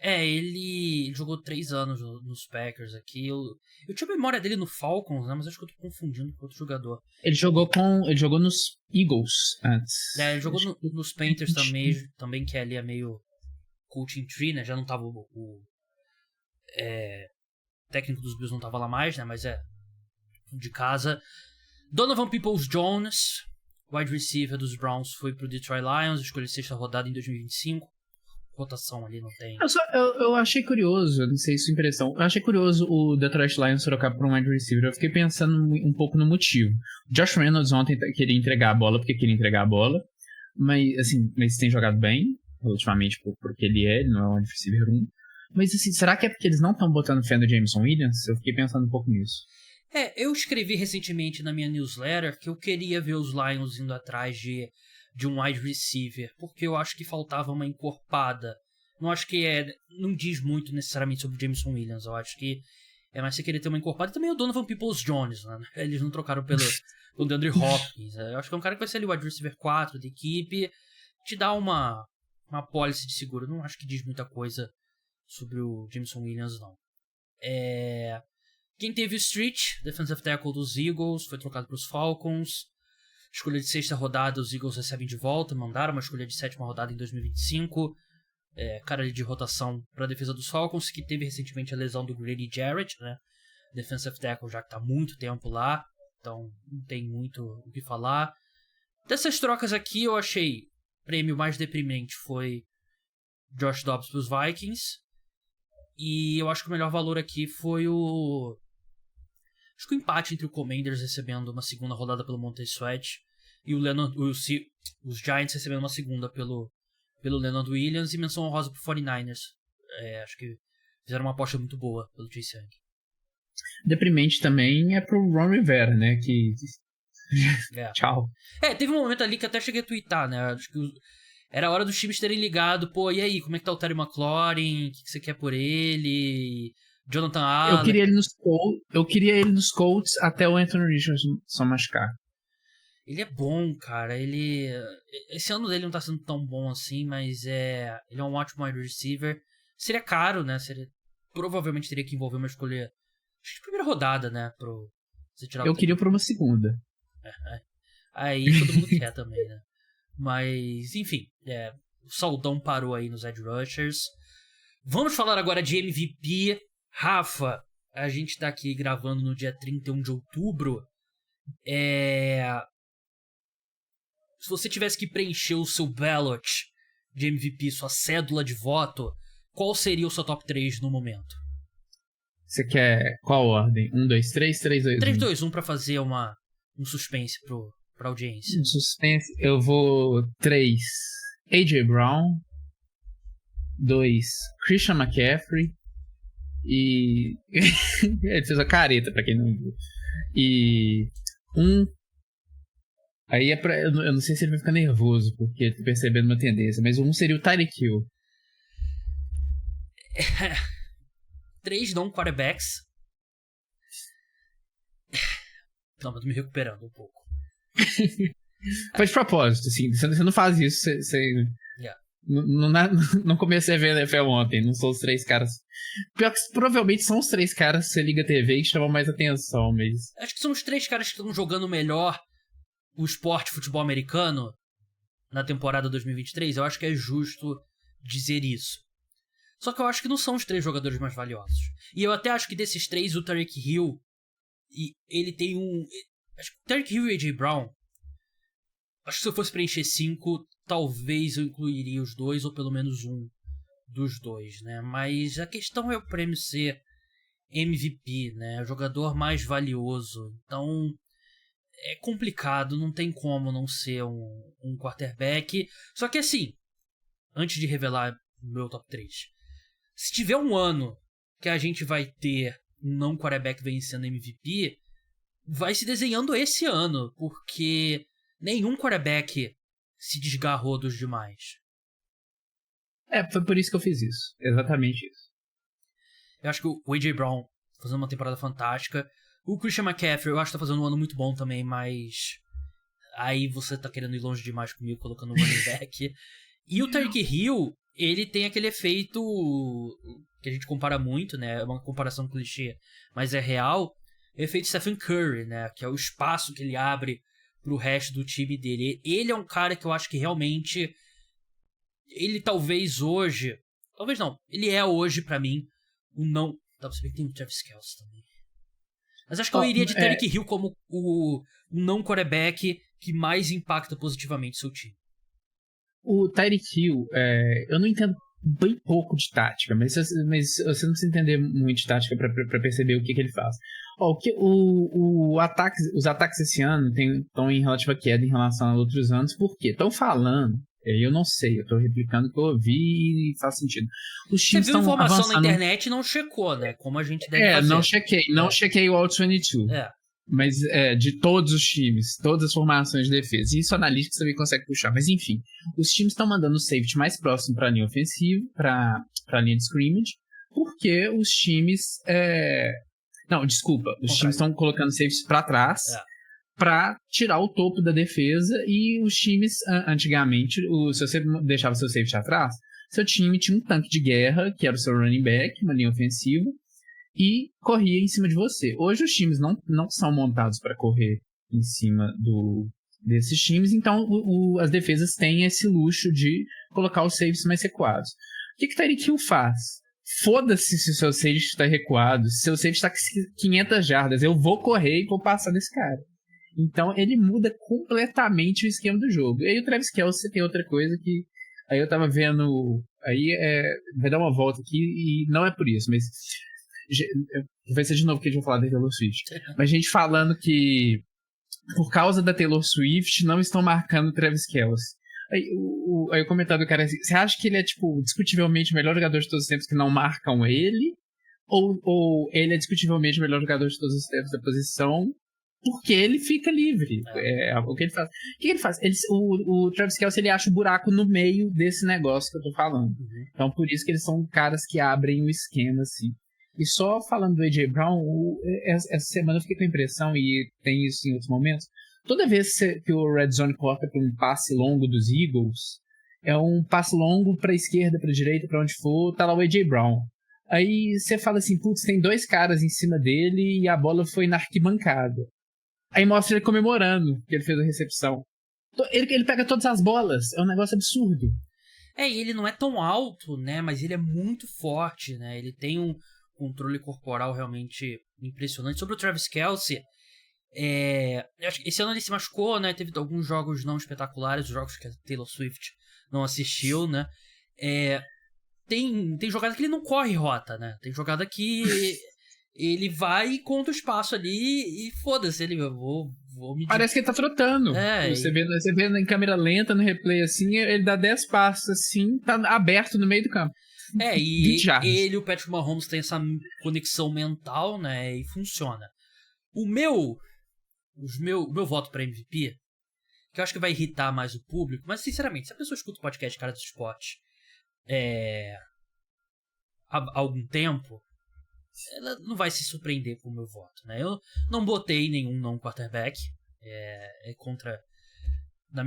Speaker 1: Ele jogou 3 anos nos Packers aqui. Eu tinha a memória dele no Falcons, né? Mas acho que eu tô confundindo com outro jogador.
Speaker 2: Ele jogou nos Eagles antes.
Speaker 1: Ele jogou nos Panthers também, que ali é meio coaching tree, né? Já não tava o técnico dos Bills não tava lá mais, né? Mas de casa. Donovan Peoples-Jones, wide receiver dos Browns, foi pro Detroit Lions, escolheu sexta rodada em 2025. Rotação ali não tem.
Speaker 2: Eu achei curioso, não sei se sua impressão, eu achei curioso o Detroit Lions trocar por um wide receiver. Eu fiquei pensando um pouco no motivo. O Josh Reynolds ontem queria entregar a bola porque queria entregar a bola, mas assim, mas tem jogado bem, relativamente porque ele não é um wide receiver 1. Mas assim, será que é porque eles não estão botando fé no Jameson Williams? Eu fiquei pensando um pouco nisso.
Speaker 1: Eu escrevi recentemente na minha newsletter que eu queria ver os Lions indo atrás de um wide receiver, porque eu acho que faltava uma encorpada. Não acho que não diz muito necessariamente sobre o Jameson Williams. Eu acho que é mais você querer ter uma encorpada. E também o Donovan Peoples-Jones, né? Eles não trocaram pelo DeAndre Hopkins. Eu acho que é um cara que vai ser ali o wide receiver 4 da equipe, te dá uma policy de seguro. Eu não acho que diz muita coisa sobre o Jameson Williams, não. Quem teve o Street, defensive tackle dos Eagles, foi trocado para os Falcons. Escolha de 6ª rodada, os Eagles recebem de volta, mandaram uma escolha de 7ª rodada em 2025. Cara de rotação para a defesa dos Falcons, que teve recentemente a lesão do Grady Jarrett, né? Defensive tackle já que está há muito tempo lá, então não tem muito o que falar. Dessas trocas aqui, eu achei o prêmio mais deprimente foi Josh Dobbs para os Vikings. E eu acho que o melhor valor aqui foi acho que o empate entre o Commanders recebendo uma 2ª rodada pelo Montez Sweat e os Giants recebendo uma 2ª pelo Leonard Williams, e menção honrosa pro 49ers. Acho que fizeram uma aposta muito boa pelo Chase Young.
Speaker 2: Deprimente também é pro Ron Rivera, né? Que... Tchau.
Speaker 1: Teve um momento ali que até cheguei a twittar, né? Acho que era hora dos times terem ligado. Pô, e aí, como é que tá o Terry McLaurin? O que você quer por ele? Jonathan Allen.
Speaker 2: Eu queria ele nos Colts até o Anthony Richardson machucar.
Speaker 1: Ele é bom, cara. Esse ano dele não tá sendo tão bom assim, mas ele é um ótimo wide receiver. Seria caro, né? Provavelmente teria que envolver uma escolha, acho que de 1ª rodada, né? Você tirar
Speaker 2: eu queria pra uma 2ª.
Speaker 1: Aí todo mundo quer também, né? Mas, enfim, o Saudão parou aí nos edge rushers. Vamos falar agora de MVP. Rafa, a gente tá aqui gravando no dia 31 de outubro. Se você tivesse que preencher o seu ballot de MVP, sua cédula de voto, qual seria o seu top 3 no momento?
Speaker 2: Você quer qual ordem? 1, 2, 3, 3, 2, 1?
Speaker 1: 3, 2, 1 pra fazer um suspense pra audiência.
Speaker 2: Um suspense, eu vou 3, A.J. Brown. 2, Christian McCaffrey. E... ele fez a careta, pra quem não viu. E... 1... Aí eu não sei se ele vai ficar nervoso, porque ele tá percebendo uma tendência, mas 1 seria o Tyreek Hill.
Speaker 1: 3 não quarterbacks. Não, eu tô me recuperando um pouco.
Speaker 2: Foi de propósito, assim. Você não faz isso. Você não comecei a ver a NFL ontem. Não são os 3 caras. Pior que provavelmente são os 3 caras que você liga a TV e que chamam mais atenção, mas...
Speaker 1: Acho que são os 3 caras que estão jogando melhor o esporte futebol americano na temporada 2023. Eu acho que é justo dizer isso. Só que eu acho que não são os 3 jogadores mais valiosos. E eu até acho que desses 3, o Tyreek Hill, ele tem acho que o Tyreek Hill e o A.J. Brown, acho que se eu fosse preencher 5, talvez eu incluiria os 2, ou pelo menos um dos 2, né? Mas a questão é o prêmio ser MVP, né? O jogador mais valioso. Então, é complicado, não tem como não ser um quarterback. Só que assim, antes de revelar o meu top 3, se tiver um ano que a gente vai ter um não quarterback vencendo MVP, vai se desenhando esse ano, porque nenhum quarterback se desgarrou dos demais.
Speaker 2: Foi por isso que eu fiz isso. Exatamente isso.
Speaker 1: Eu acho que o A.J. Brown tá fazendo uma temporada fantástica. O Christian McCaffrey, eu acho que tá fazendo um ano muito bom também, mas aí você tá querendo ir longe demais comigo, colocando o running back. E o Tyreek Hill, ele tem aquele efeito que a gente compara muito, né? É uma comparação clichê, mas é real. O efeito Stephen Curry, né? Que é o espaço que ele abre pro resto do time dele. Ele é um cara que eu acho que realmente... Ele talvez hoje... Talvez não. Ele é hoje, pra mim, o não... Dá pra saber que tem o Travis Kelce também. Mas acho que eu iria de Tyreek Hill como o não quarterback que mais impacta positivamente seu time.
Speaker 2: O Tyreek Hill, eu não entendo bem pouco de tática, mas você não precisa entender muito de tática pra perceber o que ele faz. Os ataques esse ano estão em relativa queda em relação a outros anos, por quê? Estão falando, eu não sei, eu tô replicando o que eu ouvi e faz sentido. Os times
Speaker 1: você viu informação
Speaker 2: avançando...
Speaker 1: na internet e não checou, né? Como a gente deve fazer.
Speaker 2: Não chequei o All-22. Mas de todos os times, todas as formações de defesa. E isso analítico também consegue puxar. Mas enfim, os times estão mandando o safety mais próximo para a linha ofensiva, para a linha de scrimmage, porque os times... Os times estão colocando safety para trás para tirar o topo da defesa. E os times, antigamente, se você deixava seu safety atrás, seu time tinha um tanque de guerra, que era o seu running back, uma linha ofensiva, e corria em cima de você. Hoje os times não são montados para correr em cima desses times, então as defesas têm esse luxo de colocar os safes mais recuados. O que Tyreek Hill faz? Foda-se se o seu safety está recuado, se o seu safety está 500 jardas, eu vou correr e vou passar desse cara. Então ele muda completamente o esquema do jogo. E aí o Travis Kelce tem outra coisa que aí eu tava vendo, aí vai dar uma volta aqui e não é por isso, mas vai ser de novo que a gente vai falar da Taylor Swift. Mas gente falando que por causa da Taylor Swift não estão marcando o Travis Kelce. Aí o comentário do cara é assim, você acha que ele é, tipo, discutivelmente o melhor jogador de todos os tempos que não marcam ele? Ou ele é discutivelmente o melhor jogador de todos os tempos da posição porque ele fica livre? O que ele faz? O que ele faz? O Travis Kelce, ele acha o buraco no meio desse negócio que eu tô falando. Então, por isso que eles são caras que abrem o esquema, assim. E só falando do A.J. Brown, essa semana eu fiquei com a impressão, e tem isso em outros momentos, toda vez que o Red Zone corta para um passe longo dos Eagles, é um passe longo para a esquerda, para a direita, para onde for, tá lá o A.J. Brown. Aí você fala assim, putz, tem 2 caras em cima dele e a bola foi na arquibancada. Aí mostra ele comemorando que ele fez a recepção. Ele pega todas as bolas, é um negócio absurdo.
Speaker 1: E ele não é tão alto, né, mas ele é muito forte, né, ele tem um controle corporal realmente impressionante. Sobre o Travis Kelce, acho que esse ano ele se machucou, né? Teve alguns jogos não espetaculares, os jogos que a Taylor Swift não assistiu, né? Tem jogada que ele não corre rota, né? Tem jogada que ele vai e conta o espaço ali e foda-se, eu vou me...
Speaker 2: Parece que ele tá trotando. Você vê em câmera lenta, no replay, assim, ele dá 10 passos, assim, tá aberto no meio do campo.
Speaker 1: E ele e o Patrick Mahomes tem essa conexão mental, né? E funciona. O meu voto pra MVP, que eu acho que vai irritar mais o público, mas sinceramente, se a pessoa escuta o podcast Cara do Esporte há algum tempo, ela não vai se surpreender com o meu voto, né? Eu não botei nenhum não quarterback, é contra a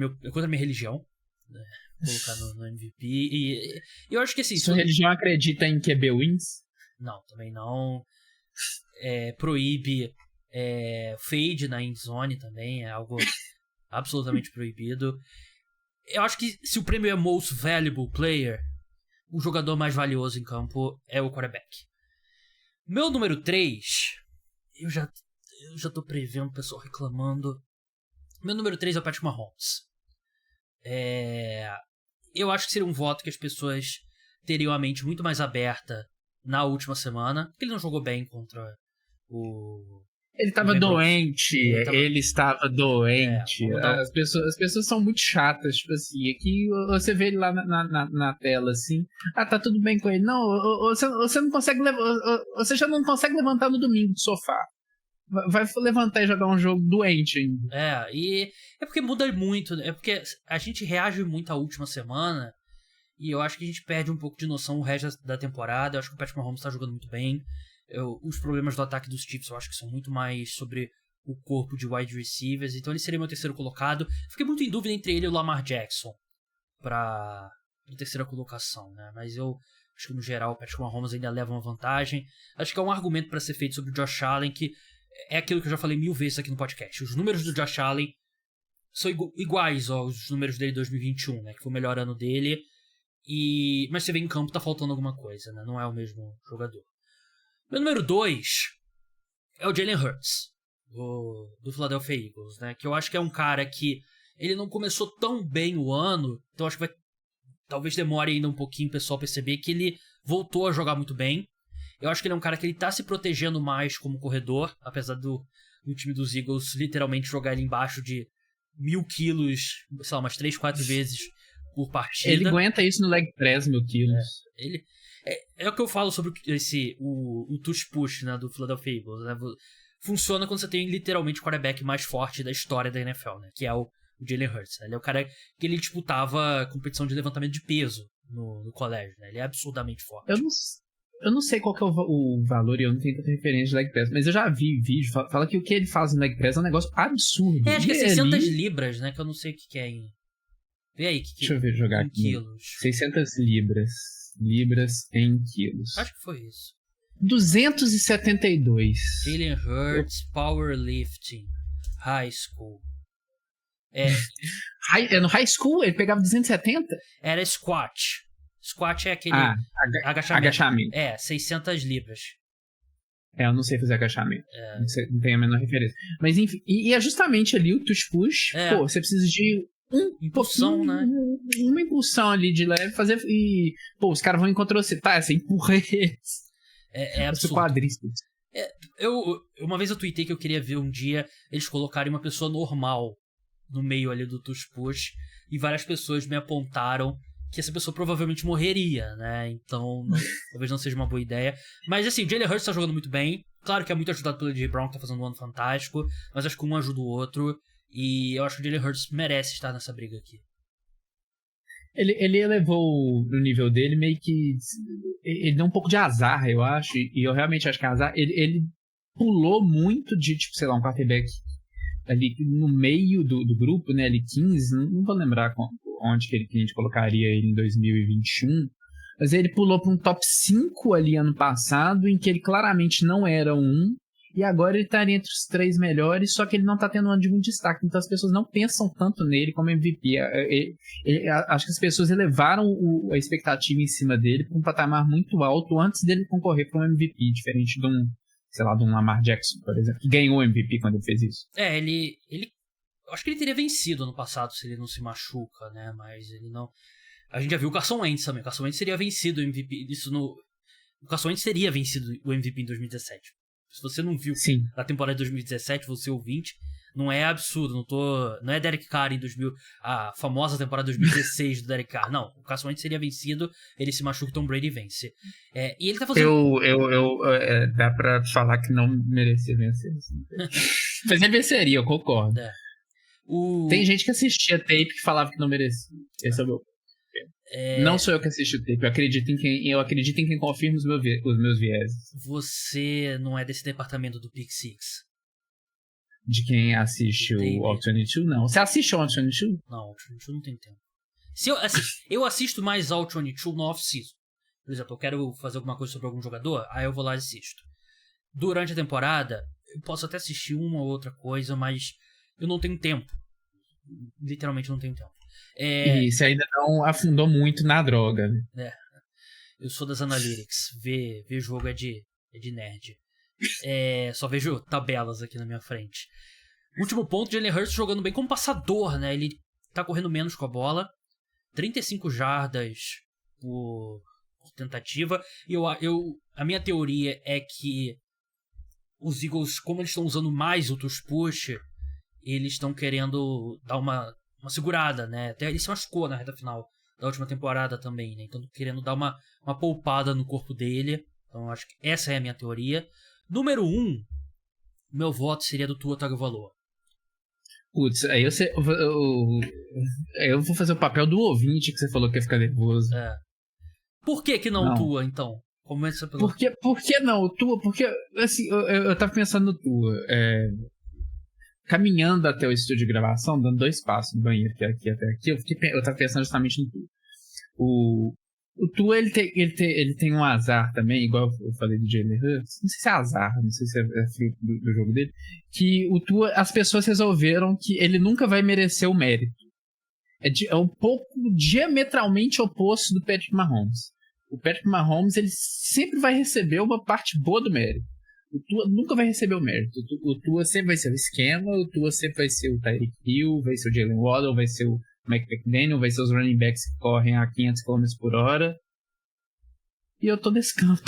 Speaker 1: minha religião, né? Colocar no MVP, e eu acho que assim...
Speaker 2: Sua religião acredita em QB wins?
Speaker 1: Não, também não. Proíbe fade na endzone também, é algo absolutamente proibido. Eu acho que se o prêmio é Most Valuable Player, o jogador mais valioso em campo é o quarterback. Meu número 3, eu já tô prevendo o pessoal reclamando. Meu número 3 é o Patrick Mahomes. Eu acho que seria um voto que as pessoas teriam a mente muito mais aberta na última semana, porque ele não jogou bem contra o...
Speaker 2: Ele estava doente, ele estava doente. As pessoas são muito chatas, tipo assim, aqui você vê ele lá na tela, assim, tá tudo bem com ele. Não, você não consegue você já não consegue levantar no domingo do sofá. Vai levantar e jogar um jogo doente ainda.
Speaker 1: E é porque muda muito, é porque a gente reage muito à última semana e eu acho que a gente perde um pouco de noção o resto da temporada. Eu acho que o Patrick Mahomes tá jogando muito bem. Os problemas do ataque dos Chiefs eu acho que são muito mais sobre o corpo de wide receivers, então ele seria meu terceiro colocado. Fiquei muito em dúvida entre ele e o Lamar Jackson pra terceira colocação, né? Mas eu acho que no geral o Patrick Mahomes ainda leva uma vantagem. Acho que é um argumento para ser feito sobre o Josh Allen, que é aquilo que eu já falei 1000 vezes aqui no podcast. Os números do Josh Allen são iguais aos números dele em 2021, né? Que foi o melhor ano dele. Mas você vê em campo, tá faltando alguma coisa, né? Não é o mesmo jogador. Meu número 2 é o Jalen Hurts, do Philadelphia Eagles, né? Que eu acho que é um cara que ele não começou tão bem o ano, então acho que talvez demore ainda um pouquinho o pessoal perceber que ele voltou a jogar muito bem. Eu acho que ele é um cara que ele tá se protegendo mais como corredor, apesar do time dos Eagles literalmente jogar ele embaixo de 1000 quilos, sei lá, umas 3, 4 vezes por partida.
Speaker 2: Ele aguenta isso no leg press, 1000 quilos.
Speaker 1: É o que eu falo sobre o tush-push, né, do Philadelphia Eagles, né? Funciona quando você tem literalmente o quarterback mais forte da história da NFL, né? Que é o Jalen Hurts. Né? Ele é o cara que ele disputava competição de levantamento de peso no colégio, né? Ele é absurdamente forte.
Speaker 2: Eu não sei qual que é o valor e eu não tenho tanta referência de leg press, mas eu já vi vídeo, fala que o que ele faz no leg press é um negócio absurdo.
Speaker 1: Acho que é 600 libras, né? Que eu não sei o que é em... Vê aí.
Speaker 2: Deixa eu ver, jogar aqui.
Speaker 1: Quilos.
Speaker 2: 600 libras em quilos.
Speaker 1: Acho que foi isso.
Speaker 2: 272.
Speaker 1: Jalen Hurts, Powerlifting, High School.
Speaker 2: No High School ele pegava 270?
Speaker 1: Era squat. Squat é aquele
Speaker 2: agachamento.
Speaker 1: 600 libras.
Speaker 2: Eu não sei fazer agachamento. Não tenho a menor referência. Mas enfim, e é justamente ali o touch-push. Pô, você precisa de
Speaker 1: impulsão, né?
Speaker 2: Uma impulsão ali de leve, fazer. E, pô, os caras vão encontrar você. Tá, você empurra eles.
Speaker 1: É absurdo.
Speaker 2: Quadríceps.
Speaker 1: Uma vez eu tuitei que eu queria ver um dia eles colocarem uma pessoa normal no meio ali do touch-push. E várias pessoas me apontaram que essa pessoa provavelmente morreria, né? Então, talvez não seja uma boa ideia. Mas assim, o Jalen Hurts tá jogando muito bem. Claro que é muito ajudado pelo AJ Brown, que tá fazendo um ano fantástico. Mas acho que um ajuda o outro. E eu acho que o Jalen Hurts merece estar nessa briga aqui.
Speaker 2: Ele elevou o nível dele meio que... Ele deu um pouco de azar, eu acho. E eu realmente acho que é azar. Ele pulou muito de, tipo, sei lá, um quarterback ali no meio do grupo, né? Ali 15, não vou lembrar onde que a gente colocaria ele em 2021. Mas ele pulou para um top 5 ali ano passado, em que ele claramente não era um. E agora ele estaria entre os 3 melhores, só que ele não está tendo um destaque. Então as pessoas não pensam tanto nele como MVP. Acho que as pessoas elevaram a expectativa em cima dele para um patamar muito alto antes dele concorrer para um MVP, diferente de um Lamar Jackson, por exemplo, que ganhou o MVP quando ele fez isso.
Speaker 1: Ele acho que ele teria vencido ano passado se ele não se machuca, né? Mas ele não... A gente já viu o Carson Wentz também. O Carson Wentz teria vencido o MVP. O Carson Wentz teria vencido o MVP em 2017. Se você não viu a temporada de 2017, você ouvinte, não é absurdo. Não é Derek Carr em a famosa temporada de 2016 do Derek Carr. Não, o Carson Wentz seria vencido, ele se machuca e Tom Brady vence. E ele tá fazendo...
Speaker 2: Dá pra falar que não merecia vencer. Mas ele venceria, eu concordo. Tem gente que assistia tape que falava que não merecia. Esse é o meu... Não sou eu que assisto o tape, eu acredito em quem confirma os meus vieses.
Speaker 1: Você não é desse departamento do Pick Six?
Speaker 2: De quem assiste o All 22? Não. Você assiste o All 22?
Speaker 1: Não, o All 22 não tem tempo. Eu assisto mais All 22 no off-season. Por exemplo, eu quero fazer alguma coisa sobre algum jogador, aí eu vou lá e assisto. Durante a temporada, eu posso até assistir uma ou outra coisa, mas eu não tenho tempo. Literalmente não tenho tempo.
Speaker 2: E você ainda não afundou muito na droga, né?
Speaker 1: Eu sou das Analytics. Ver jogo é de nerd. Só vejo tabelas aqui na minha frente. Último ponto, Jalen Hurts jogando bem como passador, né? Ele tá correndo menos com a bola. 35 jardas por tentativa. E a minha teoria é que os Eagles, como eles estão usando mais o push, eles estão querendo dar uma segurada, né? Até ele se machucou na reta final da última temporada também, né? Então querendo dar uma poupada no corpo dele. Então acho que essa é a minha teoria. Número 1, meu voto seria do Tua Tagovailoa.
Speaker 2: Putz, aí eu vou fazer o papel do ouvinte que você falou que ia ficar nervoso.
Speaker 1: Por que não Tua, então? Começa pelo...
Speaker 2: Por que não o Tua? Porque, assim, eu tava pensando no Tua. Caminhando até o estúdio de gravação, dando 2 passos no banheiro, que é aqui até aqui, eu tava pensando justamente no Tua. O Tua, ele tem um azar também, igual eu falei do Jalen Hurts. Não sei se é azar, não sei se é fruto do jogo dele. Que o Tua, as pessoas resolveram que ele nunca vai merecer o mérito. É um pouco diametralmente oposto do Patrick Mahomes. O Patrick Mahomes, ele sempre vai receber uma parte boa do mérito. O Tua nunca vai receber o mérito. O Tua sempre vai ser o esquema, o Tua sempre vai ser o Tyreek Hill, vai ser o Jalen Waddle, vai ser o Mike McDaniel, vai ser os running backs que correm a 500 km por hora. E eu tô nesse campo.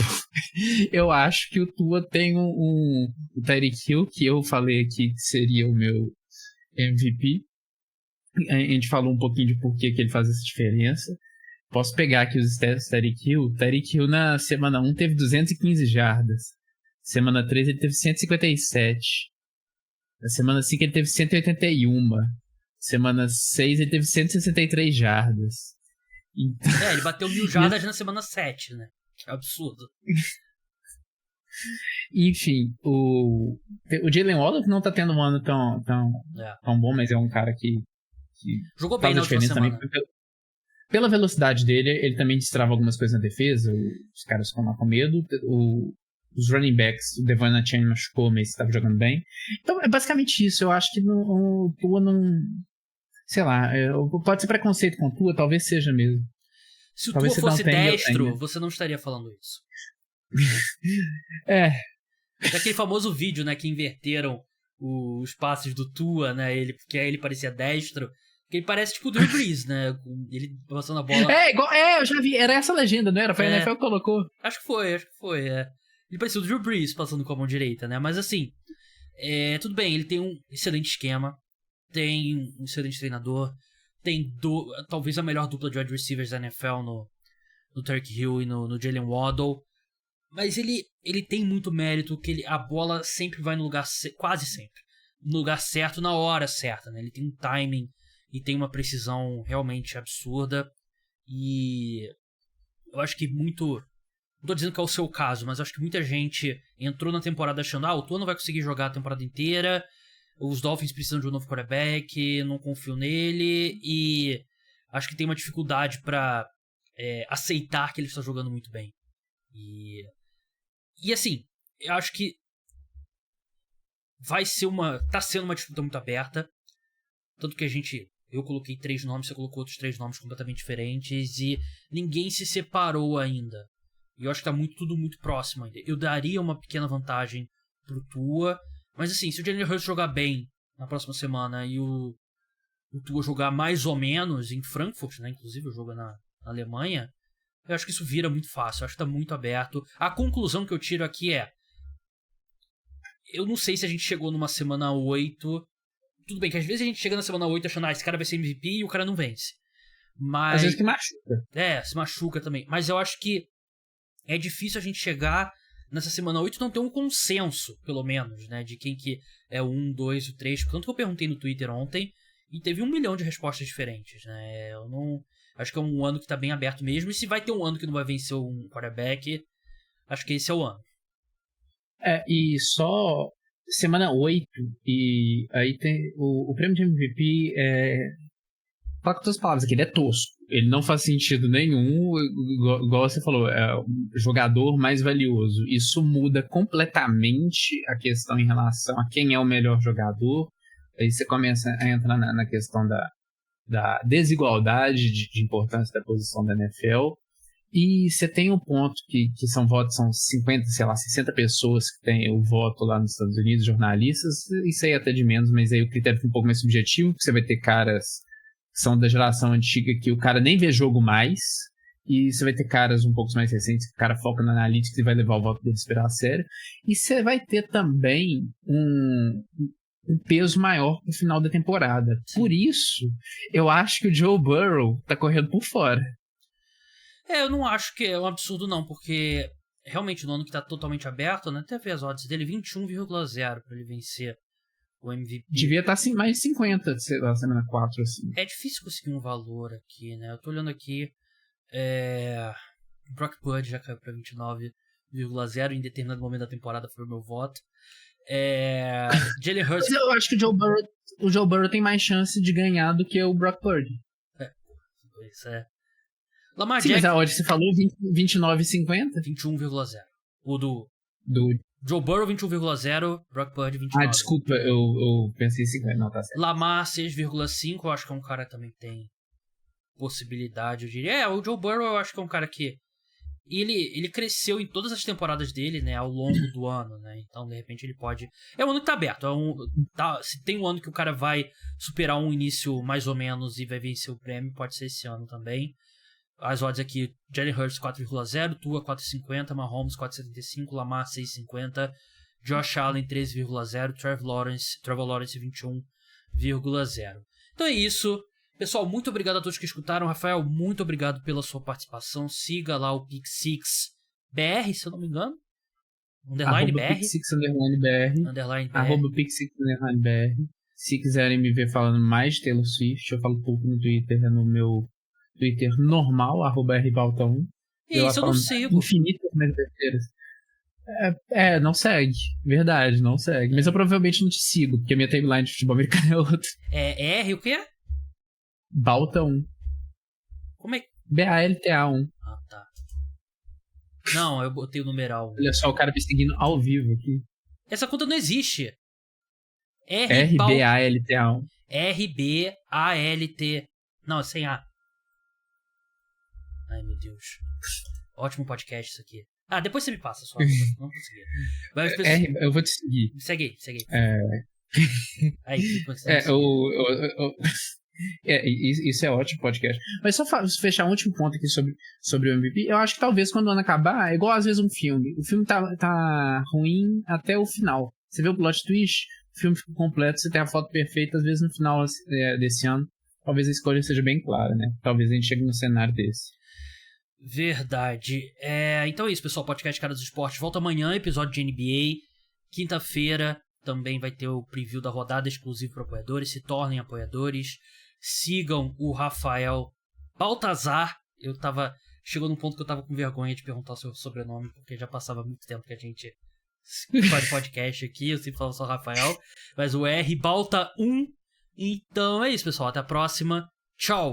Speaker 2: Eu acho que o Tua tem o Tyreek Hill, que eu falei aqui que seria o meu MVP. A gente falou um pouquinho de por que ele faz essa diferença. Posso pegar aqui os stats do Tyreek Hill. Tyreek Hill na semana 1 teve 215 jardas. Semana 3 ele teve 157. Na semana 5 ele teve 181. Semana 6 ele teve 163 jardas.
Speaker 1: Então... ele bateu 1000 jardas na semana 7, né? Que absurdo.
Speaker 2: Enfim, o Jalen Waddle não tá tendo um ano tão bom, mas é um cara que
Speaker 1: jogou bem na última semana.
Speaker 2: Também, pela velocidade dele, ele também destrava algumas coisas na defesa. Os caras ficam lá com medo. os running backs, o Devon Achane machucou, mas estava jogando bem. Então é basicamente isso. Eu acho que o Tua não... Sei lá, pode ser preconceito com o Tua, talvez seja mesmo.
Speaker 1: Se o
Speaker 2: Talvez
Speaker 1: Tua
Speaker 2: você não
Speaker 1: fosse
Speaker 2: tenha, eu
Speaker 1: destro,
Speaker 2: tenha.
Speaker 1: você não estaria falando isso.
Speaker 2: É,
Speaker 1: Daquele famoso vídeo, né, que inverteram os passes do Tua, né, porque aí ele parecia destro. Porque ele parece tipo o Drew Brees, né, ele passando a bola.
Speaker 2: eu já vi, era essa legenda, não era? Foi a NFL que colocou.
Speaker 1: Acho que foi, é. Ele parecia o Drew Brees passando com a mão direita, né, mas assim, tudo bem, ele tem um excelente esquema, tem um excelente treinador, tem talvez a melhor dupla de wide receivers da NFL no Tyreek Hill e no Jalen Waddle. Mas ele tem muito mérito, que a bola sempre vai no lugar, quase sempre, no lugar certo, na hora certa, né? Ele tem um timing e tem uma precisão realmente absurda. E eu acho que muito... Não tô dizendo que é o seu caso, mas acho que muita gente entrou na temporada achando o Tua não vai conseguir jogar a temporada inteira, os Dolphins precisam de um novo quarterback, não confio nele, e acho que tem uma dificuldade pra aceitar que ele está jogando muito bem. E assim, eu acho que tá sendo uma disputa muito aberta. Tanto que eu coloquei 3 nomes, você colocou outros 3 nomes completamente diferentes e ninguém se separou ainda. E eu acho que tá tudo muito próximo ainda. Eu daria uma pequena vantagem pro Tua, mas assim, se o Jalen Hurts jogar bem na próxima semana e o Tua jogar mais ou menos em Frankfurt, né, inclusive o jogo é na Alemanha, eu acho que isso vira muito fácil, eu acho que tá muito aberto. A conclusão que eu tiro aqui eu não sei se a gente chegou numa semana 8. Tudo bem que às vezes a gente chega na semana 8 achando, esse cara vai ser MVP e o cara não vence. Mas...
Speaker 2: Às vezes que machuca.
Speaker 1: Se machuca também. Mas eu acho que é difícil a gente chegar nessa semana 8 e não ter um consenso, pelo menos, né? De quem que é o 1, 2, o 3. Tanto que eu perguntei no Twitter ontem e teve 1 milhão de respostas diferentes, né? Eu não... Acho que é um ano que tá bem aberto mesmo. E se vai ter um ano que não vai vencer um quarterback, acho que esse é o ano.
Speaker 2: E só semana 8, e aí tem o prêmio de MVP fala com todas as palavras aqui, ele é tosco. Ele não faz sentido nenhum, igual você falou, é o jogador mais valioso. Isso muda completamente a questão em relação a quem é o melhor jogador. Aí você começa a entrar na questão da desigualdade de importância da posição da NFL. E você tem um ponto que são votos, são 50, sei lá, 60 pessoas que têm o voto lá nos Estados Unidos, jornalistas, isso aí até de menos, mas aí o critério fica um pouco mais subjetivo, porque você vai ter caras que são da geração antiga que o cara nem vê jogo mais, e você vai ter caras um pouco mais recentes que o cara foca na analytics e vai levar o voto deles para a sério, e você vai ter também um peso maior no final da temporada. Por isso, eu acho que o Joe Burrow tá correndo por fora.
Speaker 1: Eu não acho que é um absurdo não, porque realmente no ano que tá totalmente aberto, né, até ver as odds dele, 21,0 pra ele vencer o MVP.
Speaker 2: Devia estar assim, mais de 50, sei lá, semana 4, assim.
Speaker 1: É difícil conseguir um valor aqui, né, eu tô olhando aqui, Brock Purdy já caiu pra 29,0, em determinado momento da temporada foi o meu voto. Jalen Hurts...
Speaker 2: Mas eu acho que o Joe Burrow tem mais chance de ganhar do que o Brock Purdy.
Speaker 1: Isso é... Lamar
Speaker 2: Sim,
Speaker 1: Jackson...
Speaker 2: mas a odd você falou 29,50?
Speaker 1: 21,0. O do
Speaker 2: Do
Speaker 1: Joe Burrow 21,0 Brock Purdy 29.
Speaker 2: Desculpa, eu pensei em 50, não, tá certo.
Speaker 1: Lamar 6,5, eu acho que é um cara que também tem possibilidade, eu diria. O Joe Burrow eu acho que é um cara que ele cresceu em todas as temporadas dele, né, ao longo do ano, né? Então, de repente ele pode... É um ano que tá aberto, se tem um ano que o cara vai superar um início mais ou menos e vai vencer o prêmio, pode ser esse ano também. As odds aqui, Jalen Hurts 4,0, Tua 4,50, Mahomes 4,75, Lamar 6,50, Josh Allen 13,0, Trevor Lawrence 21,0. Então é isso. Pessoal, muito obrigado a todos que escutaram. Rafael, muito obrigado pela sua participação. Siga lá o Pick6BR, se eu não me engano. Underline BR.
Speaker 2: Arroba Pick6_BR. Se quiserem me ver falando mais de Taylor Swift, eu falo pouco no Twitter, no meu Twitter normal, @rbalta1.
Speaker 1: Isso eu não sigo.
Speaker 2: Infinitas besteiras. Não segue. Verdade, não segue. Mas eu provavelmente não te sigo, porque a minha timeline de futebol americano é outra.
Speaker 1: R o quê?
Speaker 2: Balta1.
Speaker 1: Como é?
Speaker 2: BALTA1.
Speaker 1: Ah, tá. Não, eu botei o numeral.
Speaker 2: Olha só, o cara me seguindo ao vivo aqui.
Speaker 1: Essa conta não existe.
Speaker 2: RBALTA1.
Speaker 1: RBALT. Não, sem A. Ai, meu Deus. Ótimo podcast isso aqui. Ah, depois você me passa só. Não consegui. Mas,
Speaker 2: eu vou te seguir.
Speaker 1: Segue aí. Aí,
Speaker 2: isso é ótimo podcast. Mas só fechar um último ponto aqui sobre o MVP. Eu acho que talvez quando o ano acabar, é igual às vezes um filme. O filme tá ruim até o final. Você vê o plot twist, o filme fica completo, você tem a foto perfeita, às vezes no final desse ano. Talvez a escolha seja bem clara, né? Talvez a gente chegue no cenário desse.
Speaker 1: Verdade. Então é isso, pessoal. Podcast Cara dos Esportes volta amanhã, episódio de NBA. Quinta-feira também vai ter o preview da rodada exclusivo para apoiadores. Se tornem apoiadores. Sigam o Rafael Baltazar. Chegou num ponto que eu tava com vergonha de perguntar o seu sobrenome, porque já passava muito tempo que a gente faz podcast aqui. Eu sempre falo só Rafael. Mas o R Balta 1. Então é isso, pessoal. Até a próxima. Tchau.